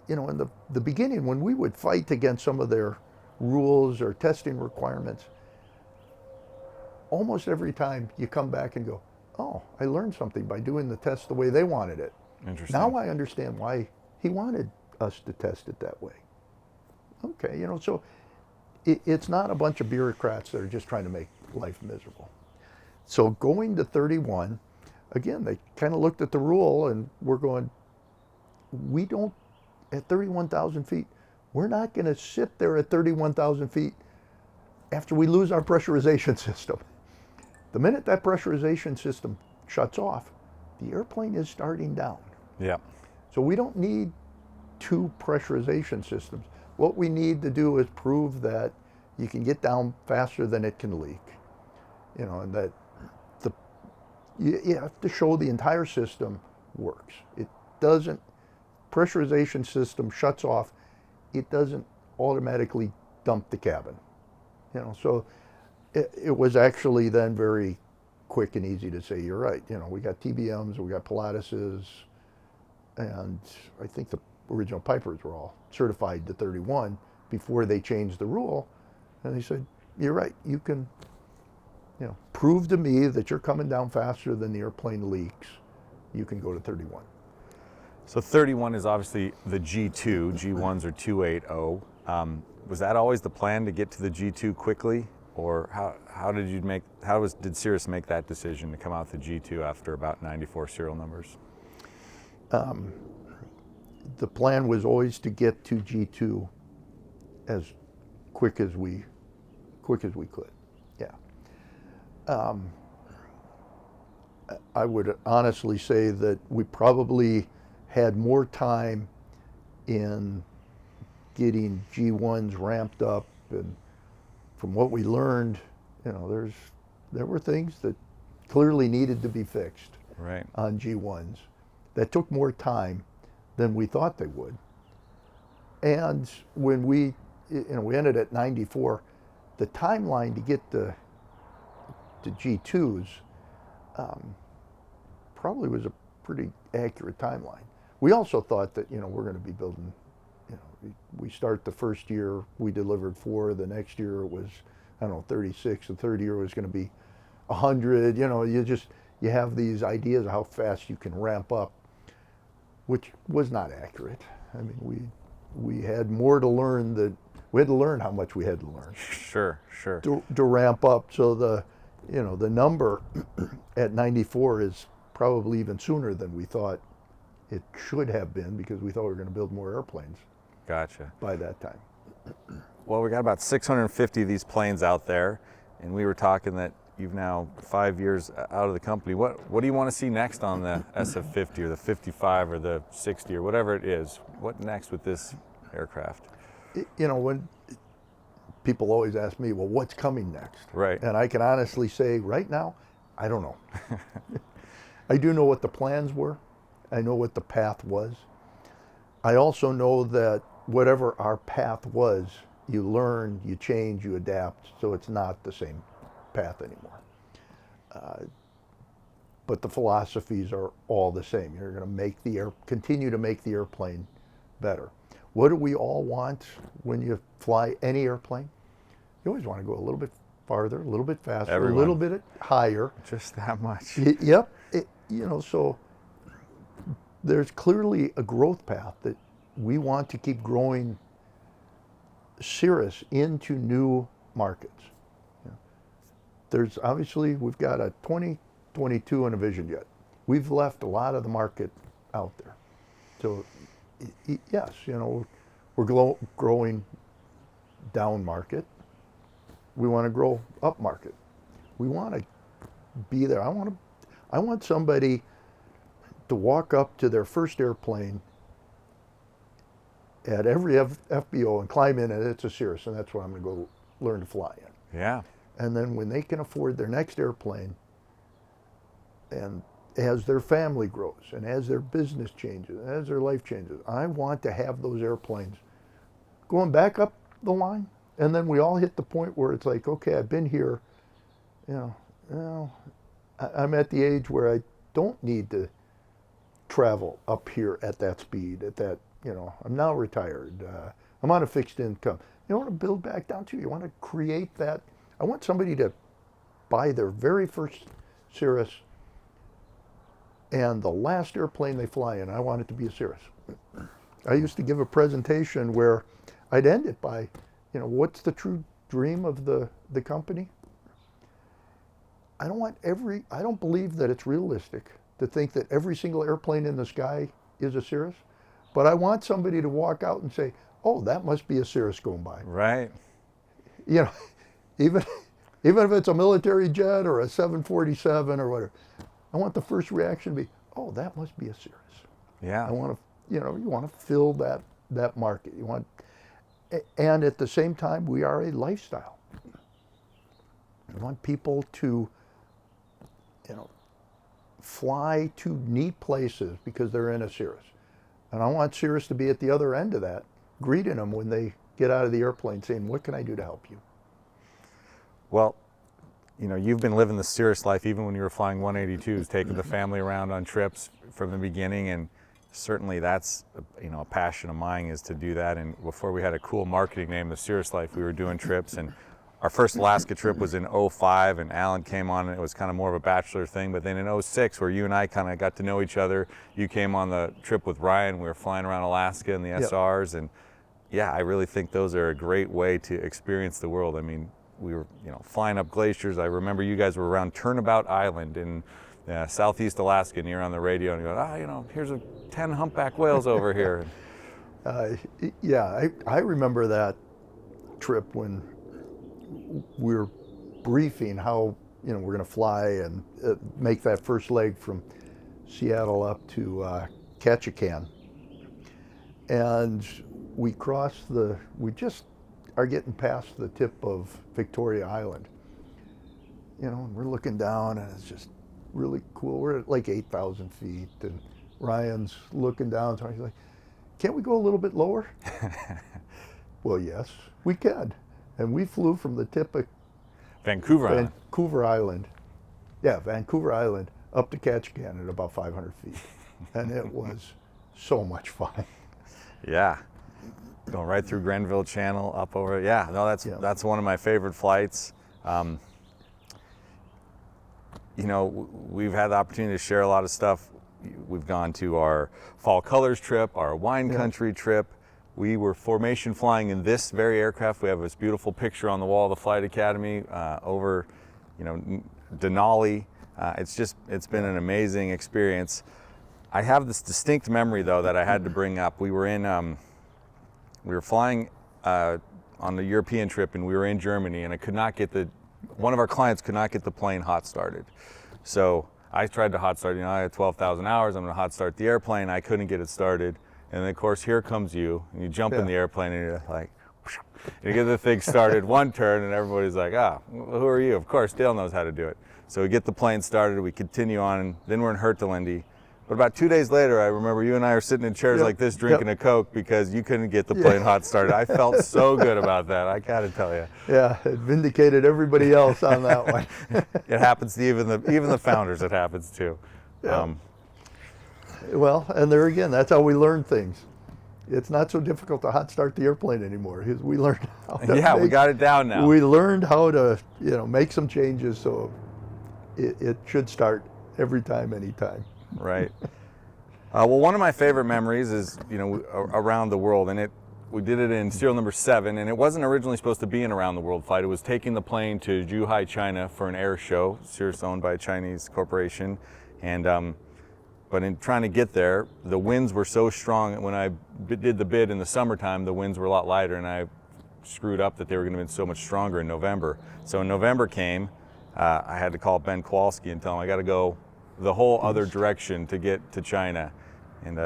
you know, in the beginning, when we would fight against some of their rules or testing requirements, almost every time you come back and go, oh, I learned something by doing the test the way they wanted it. Interesting. Now I understand why he wanted us to test it that way. Okay, you know, so it's not a bunch of bureaucrats that are just trying to make life miserable. So going to 31, again, they kind of looked at the rule and we're going, we don't, at 31,000 feet, we're not going to sit there at 31,000 feet after we lose our pressurization system. The minute that pressurization system shuts off, the airplane is starting down. Yeah. So we don't need two pressurization systems. What we need to do is prove that you can get down faster than it can leak. You know, and that you have to show the entire system works. It doesn't, pressurization system shuts off, it doesn't automatically dump the cabin. You know, so it was actually then very quick and easy to say, you're right. You know, we got TBMs, we got Pilatuses, and I think the original Pipers were all certified to 31 before they changed the rule. And they said, you're right, you can, you know, prove to me that you're coming down faster than the airplane leaks. You can go to 31. So 31 is obviously the G2. G1s are 280. Was that always the plan to get to the G2 quickly, or did Cirrus make that decision to come out the G2 after about 94 serial numbers? The plan was always to get to G2 as quick as we could. Yeah. I would honestly say that we probably had more time in getting G1s ramped up, and from what we learned, you know, there were things that clearly needed to be fixed right on G1s that took more time than we thought they would. And when we ended at 94, the timeline to get to G2s probably was a pretty accurate timeline. We also thought that, you know, we're going to be building, you know, we start the first year, we delivered 4, the next year it was, I don't know, 36, the third year was going to be 100, you know, you have these ideas of how fast you can ramp up, which was not accurate. I mean, we had more to learn we had to learn how much we had to learn. Sure. To ramp up. So the number at 94 is probably even sooner than we thought it should have been, because we thought we were going to build more airplanes. Gotcha. By that time. Well, we got about 650 of these planes out there, and we were talking that you've now 5 years out of the company. What do you want to see next on the SF-50 or the 55 or the 60 or whatever it is? What next with this aircraft? You know, when people always ask me, well, what's coming next? Right. And I can honestly say right now, I don't know. I do know what the plans were. I know what the path was. I also know that whatever our path was, you learn, you change, you adapt, so it's not the same path anymore. But the philosophies are all the same. You're going to continue to make the airplane better. What do we all want when you fly any airplane? You always want to go a little bit farther, a little bit faster, Everyone. A little bit higher. Just that much. Yep. You know, so there's clearly a growth path that we want to keep growing Cirrus into new markets. There's obviously, we've got a 2022 and a Vision Jet. We've left a lot of the market out there. So yes, you know, we're growing down market. We want to grow up market. We want to be there. I want somebody to walk up to their first airplane at every FBO and climb in, and it's a Cirrus, and that's what I'm going to go learn to fly in. Yeah. And then when they can afford their next airplane, and as their family grows and as their business changes, as their life changes, I want to have those airplanes going back up the line. And then we all hit the point where it's like, okay, I've been here, I'm at the age where I don't need to travel up here at that speed, at that, I'm now retired. I'm on a fixed income. You want to build back down to, you want to create that. I want somebody to buy their very first Cirrus, and the last airplane they fly in, I want it to be a Cirrus. I used to give a presentation where I'd end it by, what's the true dream of the company? I don't believe that it's realistic to think that every single airplane in the sky is a Cirrus, but I want somebody to walk out and say, oh, that must be a Cirrus going by. Right. Even if it's a military jet or a 747 or whatever, I want the first reaction to be, oh, that must be a Cirrus. Yeah. I want to, you want to fill that market. And at the same time, we are a lifestyle. I want people to, fly to neat places because they're in a Cirrus. And I want Cirrus to be at the other end of that, greeting them when they get out of the airplane saying, what can I do to help you? Well, you've been living the Cirrus life even when you were flying 182s, taking the family around on trips from the beginning, and certainly that's a passion of mine is to do that. And before we had a cool marketing name, the Cirrus Life, we were doing trips, and our first Alaska trip was in 05, and Alan came on, and it was kind of more of a bachelor thing. But then in 06, where you and I kind of got to know each other, you came on the trip with Ryan. We were flying around Alaska in the SRs, and yeah, I really think those are a great way to experience the world. I mean, we were, flying up glaciers. I remember you guys were around Turnabout Island in southeast Alaska, and you're on the radio, and you go, here's 10 humpback whales over here. I remember that trip when we were briefing how, we're going to fly and make that first leg from Seattle up to Ketchikan. And we just are getting past the tip of Victoria Island. And we're looking down, and it's just really cool. We're at like 8,000 feet, and Ryan's looking down, so he's like, can't we go a little bit lower? Well, yes, we can. And we flew from the tip of Vancouver Island. Yeah, Vancouver Island up to Ketchikan at about 500 feet. And it was so much fun. Yeah. Going right through Grenville Channel, up over, that's one of my favorite flights. We've had the opportunity to share a lot of stuff. We've gone to our Fall Colors trip, our wine country trip. We were formation flying in this very aircraft. We have this beautiful picture on the wall of the Flight Academy over, Denali. It's been an amazing experience. I have this distinct memory though that I had to bring up. We were flying on the European trip, and we were in Germany, and one of our clients could not get the plane hot started. So I tried to hot start, I had 12,000 hours, I'm gonna hot start the airplane. I couldn't get it started. And then of course, here comes you, and you jump in the airplane, and you're like, you get the thing started one turn, and everybody's like, who are you? Of course, Dale knows how to do it. So we get the plane started, we continue on, and then we're in Hertelindy. But about 2 days later, I remember you and I are sitting in chairs like this drinking a Coke because you couldn't get the plane hot started. I felt so good about that, I gotta tell you. Yeah, it vindicated everybody else on that one. It happens to even the founders, it happens to. Yeah. Well, and there again, that's how we learn things. It's not so difficult to hot start the airplane anymore. We learned how to we got it down now. We learned how to, make some changes so it should start every time, anytime. Right. Well, one of my favorite memories is, around the world, and we did it in serial number 7, and it wasn't originally supposed to be an around the world flight. It was taking the plane to Zhuhai, China for an air show, Cirrus owned by a Chinese corporation, and but in trying to get there, the winds were so strong. When I did the bid in the summertime, the winds were a lot lighter, and I screwed up that they were going to be so much stronger in November. So when November came, I had to call Ben Kowalski and tell him I got to go the whole other direction to get to China. And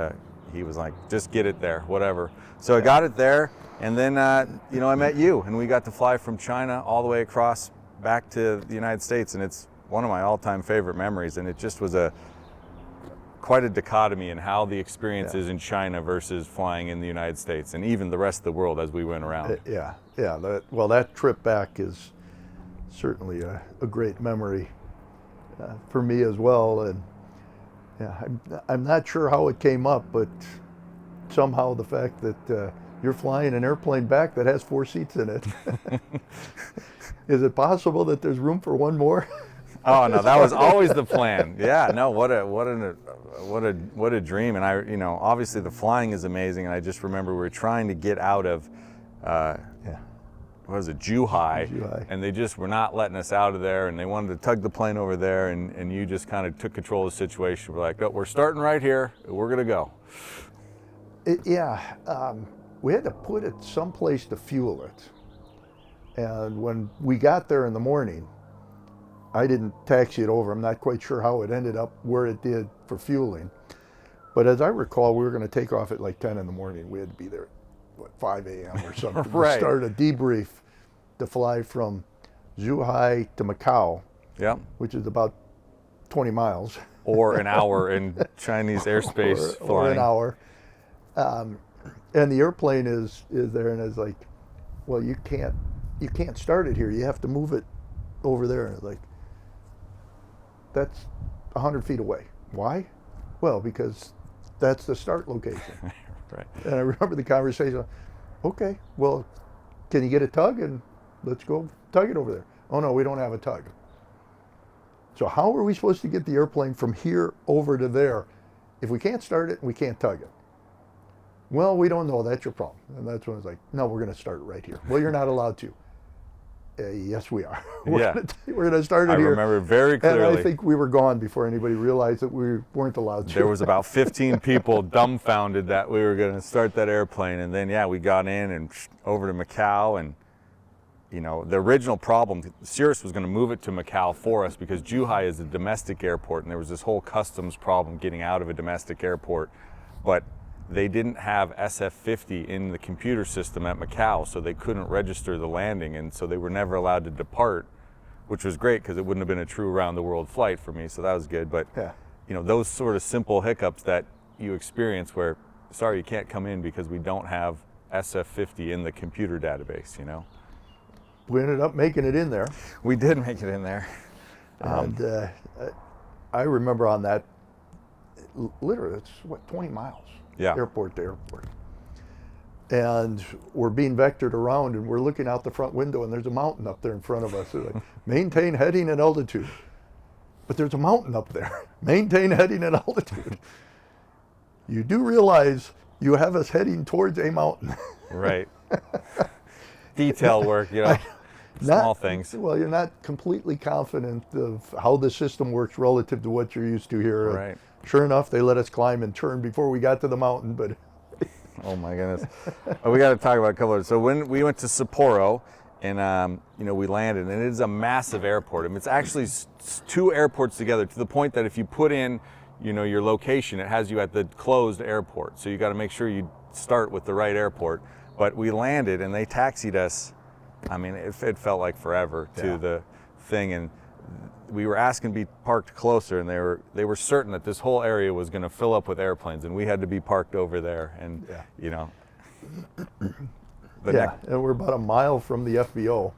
he was like, just get it there, whatever. So I got it there, and then I met you, and we got to fly from China all the way across back to the United States, and it's one of my all-time favorite memories. And it just was a quite a dichotomy in how the experience is in China versus flying in the United States and even the rest of the world as we went around. That trip back is certainly a great memory for me as well. And I'm not sure how it came up, but somehow the fact that you're flying an airplane back that has 4 seats in it. Is it possible that there's room for one more? Oh no, that was always the plan. Yeah, no, what a dream. And obviously the flying is amazing. And I just remember we were trying to get out of, what was it, Zhuhai, and they just were not letting us out of there. And they wanted to tug the plane over there, and you just kind of took control of the situation. We're like, oh, we're starting right here. We're gonna go. We had to put it someplace to fuel it. And when we got there in the morning, I didn't taxi it over. I'm not quite sure how it ended up where it did for fueling. But as I recall, we were going to take off at like 10 in the morning. We had to be there at 5 a.m. or something Right. to start a debrief to fly from Zhuhai to Macau, which is about 20 miles. Or an hour in Chinese airspace flying. Or an hour. And the airplane is there, and it's like, well, you can't start it here. You have to move it over there. And it's like, that's 100 feet away. Why? Well, because that's the start location. Right. And I remember the conversation. Okay, well, can you get a tug, and let's go tug it over there? Oh no, we don't have a tug. So how are we supposed to get the airplane from here over to there if we can't start it and we can't tug it? Well, we don't know. That's your problem. And that's when it's like, no, we're going to start it right here. Well, you're not allowed to. Yes, we are. We're going to start it here. I remember very clearly. And I think we were gone before anybody realized that we weren't allowed to. There was about 15 people dumbfounded that we were going to start that airplane. And then, we got in and over to Macau. And, the original problem, Cirrus was going to move it to Macau for us because Zhuhai is a domestic airport. And there was this whole customs problem getting out of a domestic airport. But they didn't have SF-50 in the computer system at Macau, so they couldn't register the landing, and so they were never allowed to depart, which was great because it wouldn't have been a true around-the-world flight for me, so that was good. But those sort of simple hiccups that you experience where, sorry, you can't come in because we don't have SF-50 in the computer database, We ended up making it in there. We did make it in there. And I remember on that, literally, it's 20 miles. Airport to airport. And we're being vectored around, and we're looking out the front window, and there's a mountain up there in front of us. They're like, maintain heading and altitude. But there's a mountain up there. Maintain heading and altitude. You do realize you have us heading towards a mountain. Right. Detail work, small things. Well, you're not completely confident of how the system works relative to what you're used to here. Right. Sure enough, they let us climb and turn before we got to the mountain, but... Oh my goodness. We got to talk about a couple of... So when we went to Sapporo, and we landed, and it is a massive airport. I mean, it's actually 2 airports together to the point that if you put in, your location, it has you at the closed airport. So you got to make sure you start with the right airport. But we landed, and they taxied us. I mean, it felt like forever to the thing, and we were asking to be parked closer, and they were certain that this whole area was going to fill up with airplanes, and we had to be parked over there. And and we're about a mile from the FBO.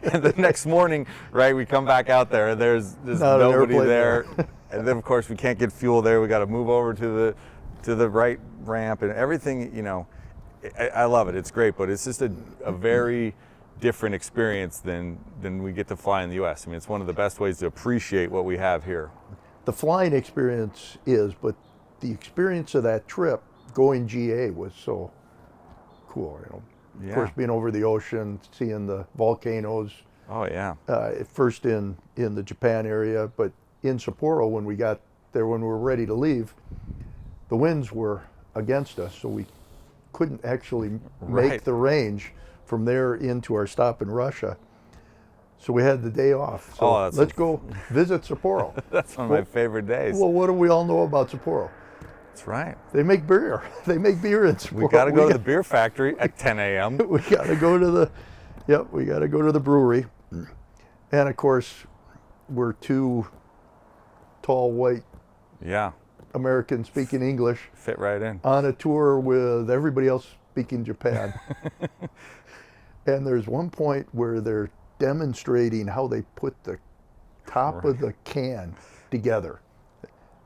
And the next morning, right, we come back out there, and there's nobody there. And then of course we can't get fuel there. We got to move over to the right ramp and everything. I love it. It's great, but it's just a very different experience than we get to fly in the U.S. I mean, it's one of the best ways to appreciate what we have here. The flying experience is, but the experience of that trip going GA was so cool. Of course, being over the ocean, seeing the volcanoes. Oh yeah. First in the Japan area, but in Sapporo when we got there, when we were ready to leave, the winds were against us, so we couldn't actually make the range from there into our stop in Russia. So we had the day off. So let's go visit Sapporo. That's one of my favorite days. Well, what do we all know about Sapporo? That's right. They make beer. They make beer in Sapporo. We got to go to the beer factory at 10 a.m. We got to go to the brewery. And of course, we're 2 tall white American speaking English. Fit right in. On a tour with everybody else speaking Japan. And there's one point where they're demonstrating how they put the top of the can together.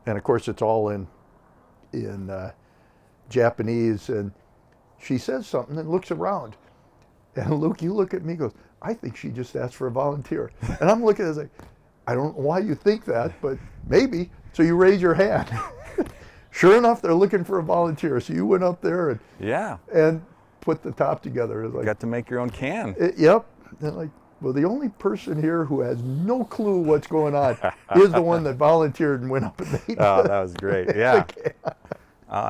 And of course it's all in Japanese, and she says something and looks around. And Luke, you look at me and goes, I think she just asked for a volunteer. And I'm looking at it like, I don't know why you think that, but maybe. So you raise your hand. Sure enough, they're looking for a volunteer. So you went up there and put the top together. Like, got to make your own can. Yep. And like, well, the only person here who has no clue what's going on is the one that volunteered and went up and made Oh, that was great. Yeah.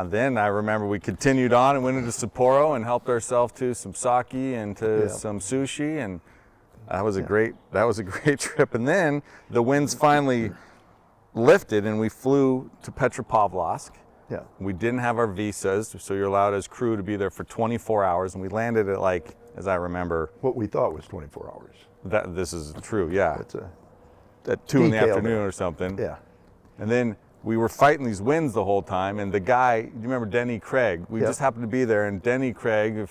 Then I remember we continued on and went into Sapporo and helped ourselves to some sake and to some sushi, and that was a great trip. And then the winds finally lifted and we flew to Petropavlovsk. Yeah. We didn't have our visas, so you're allowed as crew to be there for 24 hours, and we landed at, like, as I remember, what we thought was 24 hours. This is true, yeah. It's at 2 in the afternoon or something. Yeah. And then we were fighting these winds the whole time, and the guy, do you remember Denny Craig? We just happened to be there, and Denny Craig,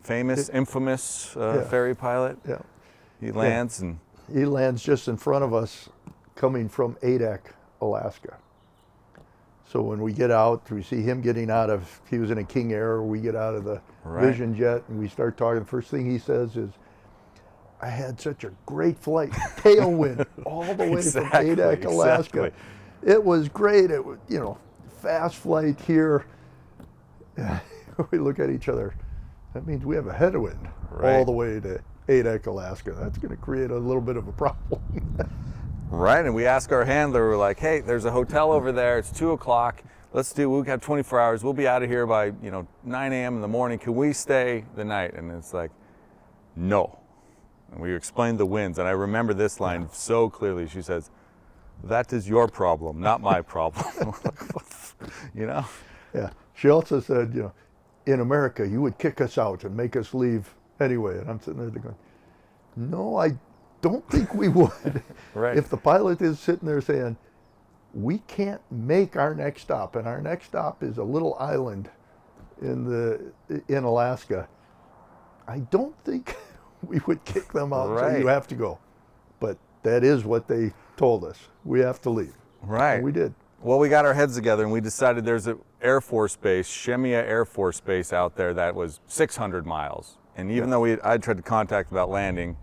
famous, infamous ferry pilot. Yeah. He lands and he lands just in front of us, coming from Adak, Alaska. So when we get out, we see him getting out of, he was in a King Air, we get out of the Vision Jet and we start talking. The first thing he says is, I had such a great flight, tailwind, all the way from Adak, Alaska. It was great. It was, fast flight here. We look at each other. That means we have a headwind all the way to Adak, Alaska. That's going to create a little bit of a problem. Right, and we asked our handler, we're like, hey, there's a hotel over there, it's 2 o'clock, we've got 24 hours, we'll be out of here by 9 a.m. in the morning, can we stay the night? And it's like, no. And we explained the winds, and I remember this line so clearly. She says, that is your problem, not my problem. Yeah. She also said, in America, you would kick us out and make us leave anyway. And I'm sitting there going, no, I don't think we would. Right. If the pilot is sitting there saying, we can't make our next stop, and our next stop is a little island in Alaska, I don't think we would kick them out and say, you have to go. But that is what they told us. We have to leave. Right. And we did. Well, we got our heads together and we decided there's an Air Force Base, Shemya Air Force Base out there that was 600 miles. And even though I tried to contact about landing,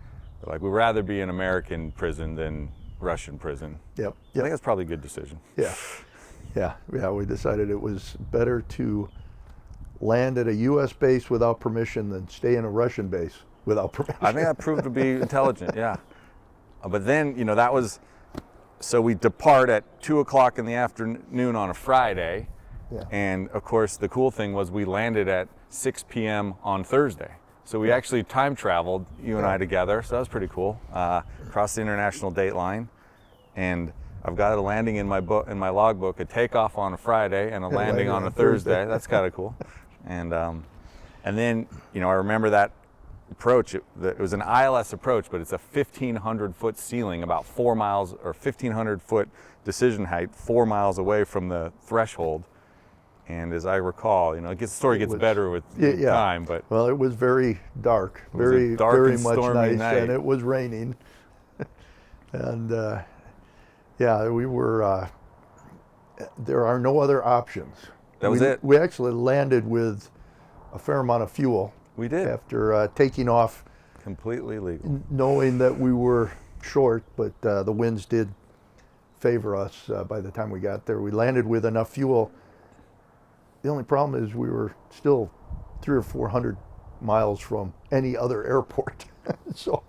like, we'd rather be in American prison than Russian prison. Yep. I think that's probably a good decision. Yeah. We decided it was better to land at a U.S. base without permission than stay in a Russian base without permission. I think that proved to be intelligent, yeah. But then, so we depart at 2 o'clock in the afternoon on a Friday. Yeah. And of course, the cool thing was we landed at 6 p.m. on Thursday. So we actually time traveled, you and I together, so that was pretty cool. Across the international date line. And I've got a landing in my logbook, a takeoff on a Friday and a landing on a Thursday. That's kind of cool. And then, I remember that approach. It was an ILS approach, but it's a 1,500 foot ceiling, about 4 miles, or 1,500 foot decision height, 4 miles away from the threshold. And as I recall, the story gets better with time. But well, it was very dark, very much nice, night. And it was raining. And we were. There are no other options. That was it. We actually landed with a fair amount of fuel. We did. After taking off. Completely legal. Knowing that we were short, but the winds did favor us by the time we got there. We landed with enough fuel. The only problem is we were still 300 or 400 miles from any other airport. So,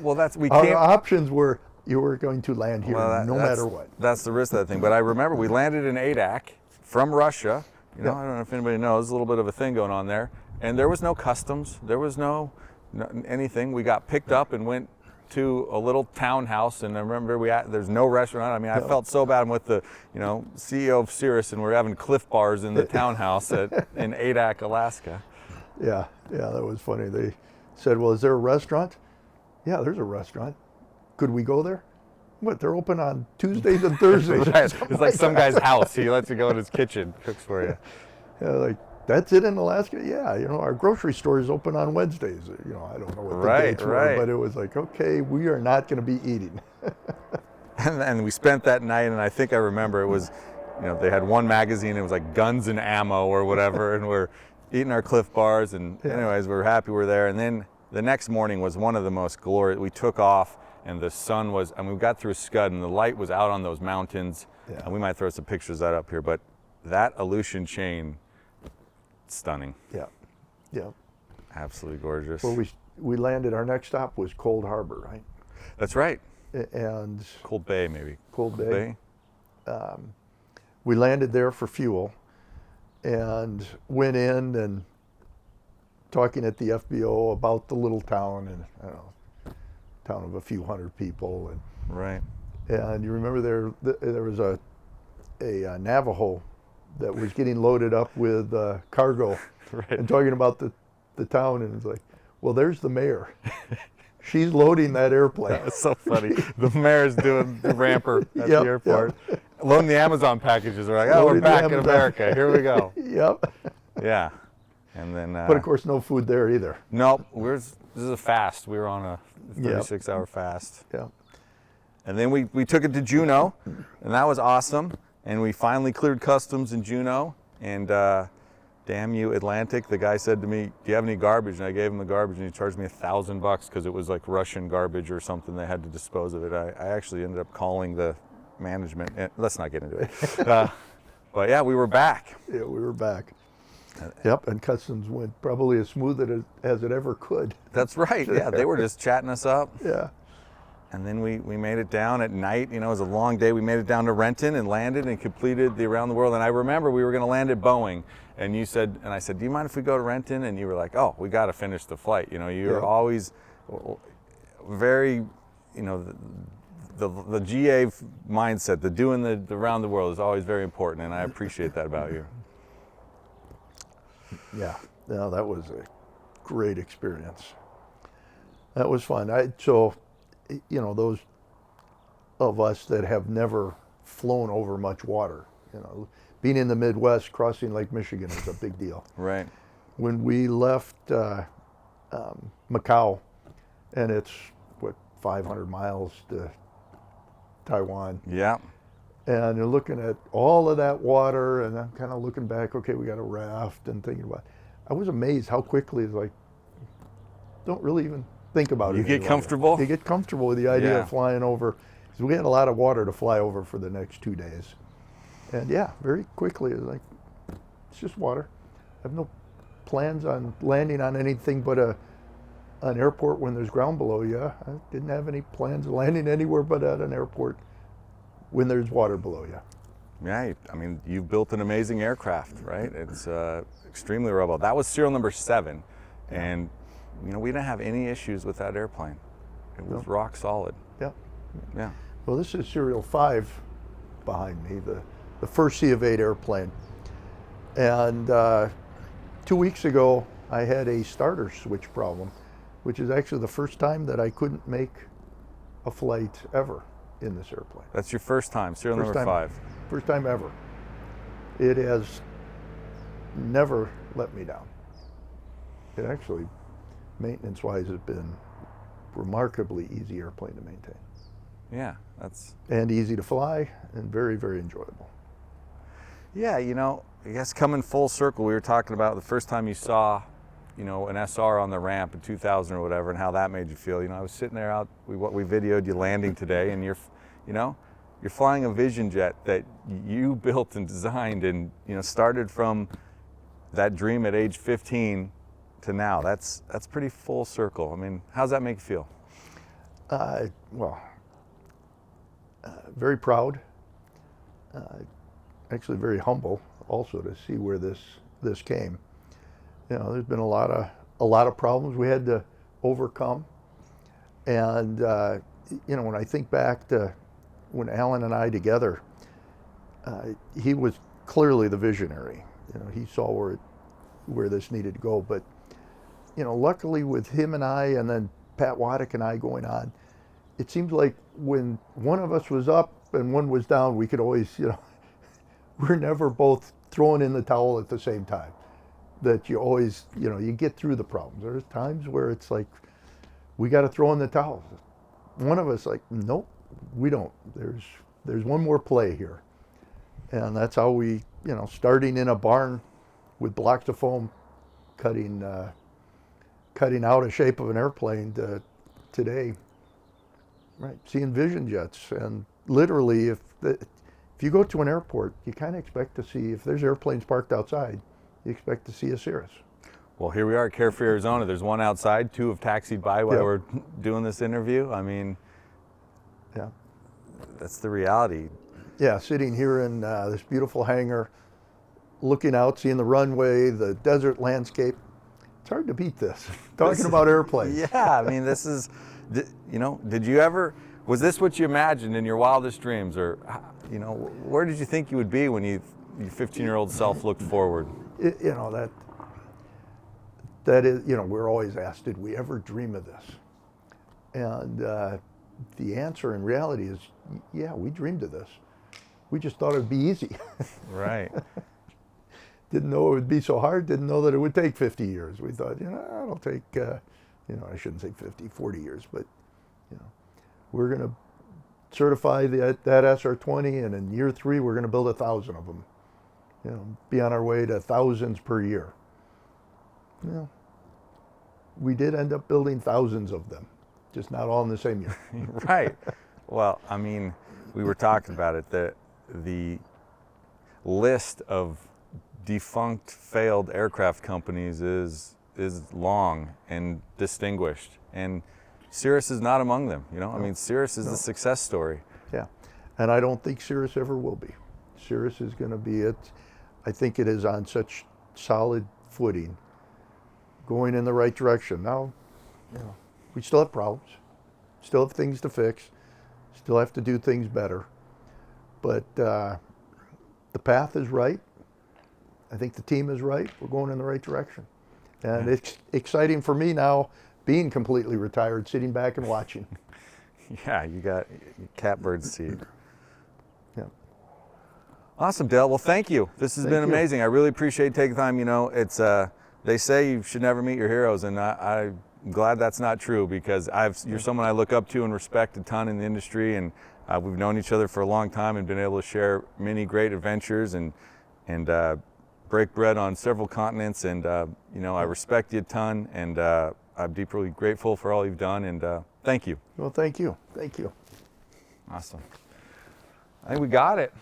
well, our options were you were going to land here no matter what. That's the risk of that thing. But I remember we landed in Adak from Russia. I don't know if anybody knows, there's a little bit of a thing going on there. And there was no customs. There was no anything. We got picked up and went to a little townhouse, and I remember there's no restaurant. I mean, I felt so bad. I'm with the CEO of Cirrus, and we're having Cliff Bars in the townhouse in Adak, Alaska. Yeah, that was funny. They said, well, is there a restaurant? Yeah, there's a restaurant. Could we go there? What, they're open on Tuesdays and Thursdays? Right. It's like some guy's house. He lets you go in his kitchen, cooks for you. Yeah, like, that's it in Alaska? Yeah, our grocery store is open on Wednesdays. I don't know what the dates were, but it was like, okay, we are not going to be eating. And we spent that night, and I think I remember it was, they had one magazine, it was like Guns and Ammo or whatever, and we're eating our Cliff Bars, and anyways, we were happy we were there. And then the next morning was one of the most glorious. We took off, and the sun was, we got through Scud, and the light was out on those mountains, and we might throw some pictures of that up here, but that Aleutian chain, stunning. Yeah, yeah. Absolutely gorgeous. Well, we landed, our next stop was Cold Harbor, right? That's right. And Cold Bay, maybe. Cold Bay. We landed there for fuel and went in and talking at the FBO about the little town, and I don't know, town of a few hundred people. And right. And you remember there was a Navajo that was getting loaded up with cargo, right. And talking about the town, and it's like, well, there's the mayor. She's loading that airplane. That's so funny. The mayor's doing the ramper at the airport. Yep. Loading the Amazon packages. We're like, oh, we're back in America. Here we go. Yep. Yeah. And then. But of course, no food there either. Nope. This is a fast. We were on a 36-hour fast. Yeah. And then we took it to Juneau, and that was awesome. And we finally cleared customs in Juneau. And damn you, Atlantic. The guy said to me, do you have any garbage? And I gave him the garbage, and he charged me $1,000 because it was like Russian garbage or something. They had to dispose of it. I actually ended up calling the management. Let's not get into it. But yeah, we were back. Yeah, we were back. Yep, and customs went probably as smooth as it ever could. That's right. Yeah, they were just chatting us up. Yeah. And then we made it down at night. It was a long day. We made it down to Renton and landed and completed the around the world. And I remember we were going to land at Boeing. And you said, and I said, do you mind if we go to Renton? And you were like, oh, we got to finish the flight. You're always very, the GA mindset, the doing the around the world is always very important. And I appreciate that about you. Yeah, no, that was a great experience. That was fun. So, those of us that have never flown over much water, being in the Midwest, crossing Lake Michigan is a big deal. Right. When we left Macau, and it's, 500 miles to Taiwan. Yeah. And you're looking at all of that water, and I'm kind of looking back, okay, we got a raft, and thinking about it. I was amazed how quickly it's like, don't really even think about it. You get comfortable? You get comfortable with the idea of flying over. So we had a lot of water to fly over for the next 2 days. And yeah, very quickly, it's like, it's just water. I have no plans on landing on anything but an airport when there's ground below you. I didn't have any plans of landing anywhere but at an airport when there's water below you. Yeah, you've built an amazing aircraft, right? It's extremely reliable. That was serial number 7, and we didn't have any issues with that airplane. It was rock solid. Yeah. Yeah. Well, this is serial 5 behind me, the first C of 8 airplane. And 2 weeks ago, I had a starter switch problem, which is actually the first time that I couldn't make a flight ever in this airplane. That's your first time, serial number 5. First time ever. It has never let me down. It actually, maintenance-wise, has been remarkably easy airplane to maintain. Yeah, and easy to fly, and very, very enjoyable. Yeah, I guess coming full circle, we were talking about the first time you saw, an SR on the ramp in 2000 or whatever, and how that made you feel. I was sitting there we videoed you landing today, and you're flying a Vision jet that you built and designed, and started from that dream at age 15 to now. That's pretty full circle. How's that make you feel? Very proud. Actually, very humble also to see where this came. There's been a lot of problems we had to overcome, and when I think back to when Alan and I together, he was clearly the visionary. He saw where this needed to go. But luckily with him and I, and then Pat Waddick and I going on, it seems like when one of us was up and one was down, we could always, we're never both throwing in the towel at the same time. That you always, you get through the problems. There's times where it's like, we got to throw in the towel. One of us like, nope, we don't. There's one more play here. And that's how we, starting in a barn with blocks of foam, cutting out a shape of an airplane to today, right? Seeing vision jets, and literally, if you go to an airport, you kind of expect to see, if there's airplanes parked outside, you expect to see a Cirrus. Well, here we are at Carefree, Arizona. There's one outside. Two have taxied by while we're doing this interview. I mean, yeah, that's the reality. Yeah, sitting here in this beautiful hangar, looking out, seeing the runway, the desert landscape. It's hard to beat this. Talking about airplanes. Yeah, I mean, this is, did you ever, was this what you imagined in your wildest dreams? Or, where did you think you would be when your 15-year-old self looked forward? That is, we're always asked, did we ever dream of this? And the answer in reality is, yeah, we dreamed of this. We just thought it would be easy. Right. Didn't know it would be so hard, didn't know that it would take 50 years. We thought, it'll take, I shouldn't say 50, 40 years, but, we're going to certify that SR-20, and in year 3, we're going to build 1,000 of them. Be on our way to thousands per year. We did end up building thousands of them, just not all in the same year. Right. Well, I mean, we were talking about it, the list of defunct, failed aircraft companies is long and distinguished, and Cirrus is not among them. I mean, Cirrus is the success story. Yeah, and I don't think Cirrus ever will be. Cirrus is going to be it. I think it is on such solid footing, going in the right direction. Now, we still have problems, still have things to fix, still have to do things better, but the path is right. I think the team is right. We're going in the right direction. And it's exciting for me now, being completely retired, sitting back and watching. Yeah, you got catbird seat. Yeah. Awesome, Dale. Well, thank you. This has been amazing. I really appreciate taking time. It's they say you should never meet your heroes, and I'm glad that's not true, because you're someone I look up to and respect a ton in the industry, and we've known each other for a long time and been able to share many great adventures and break bread on several continents, and I respect you a ton, and I'm deeply grateful for all you've done, and thank you. Well, thank you. Thank you. Awesome. I think we got it.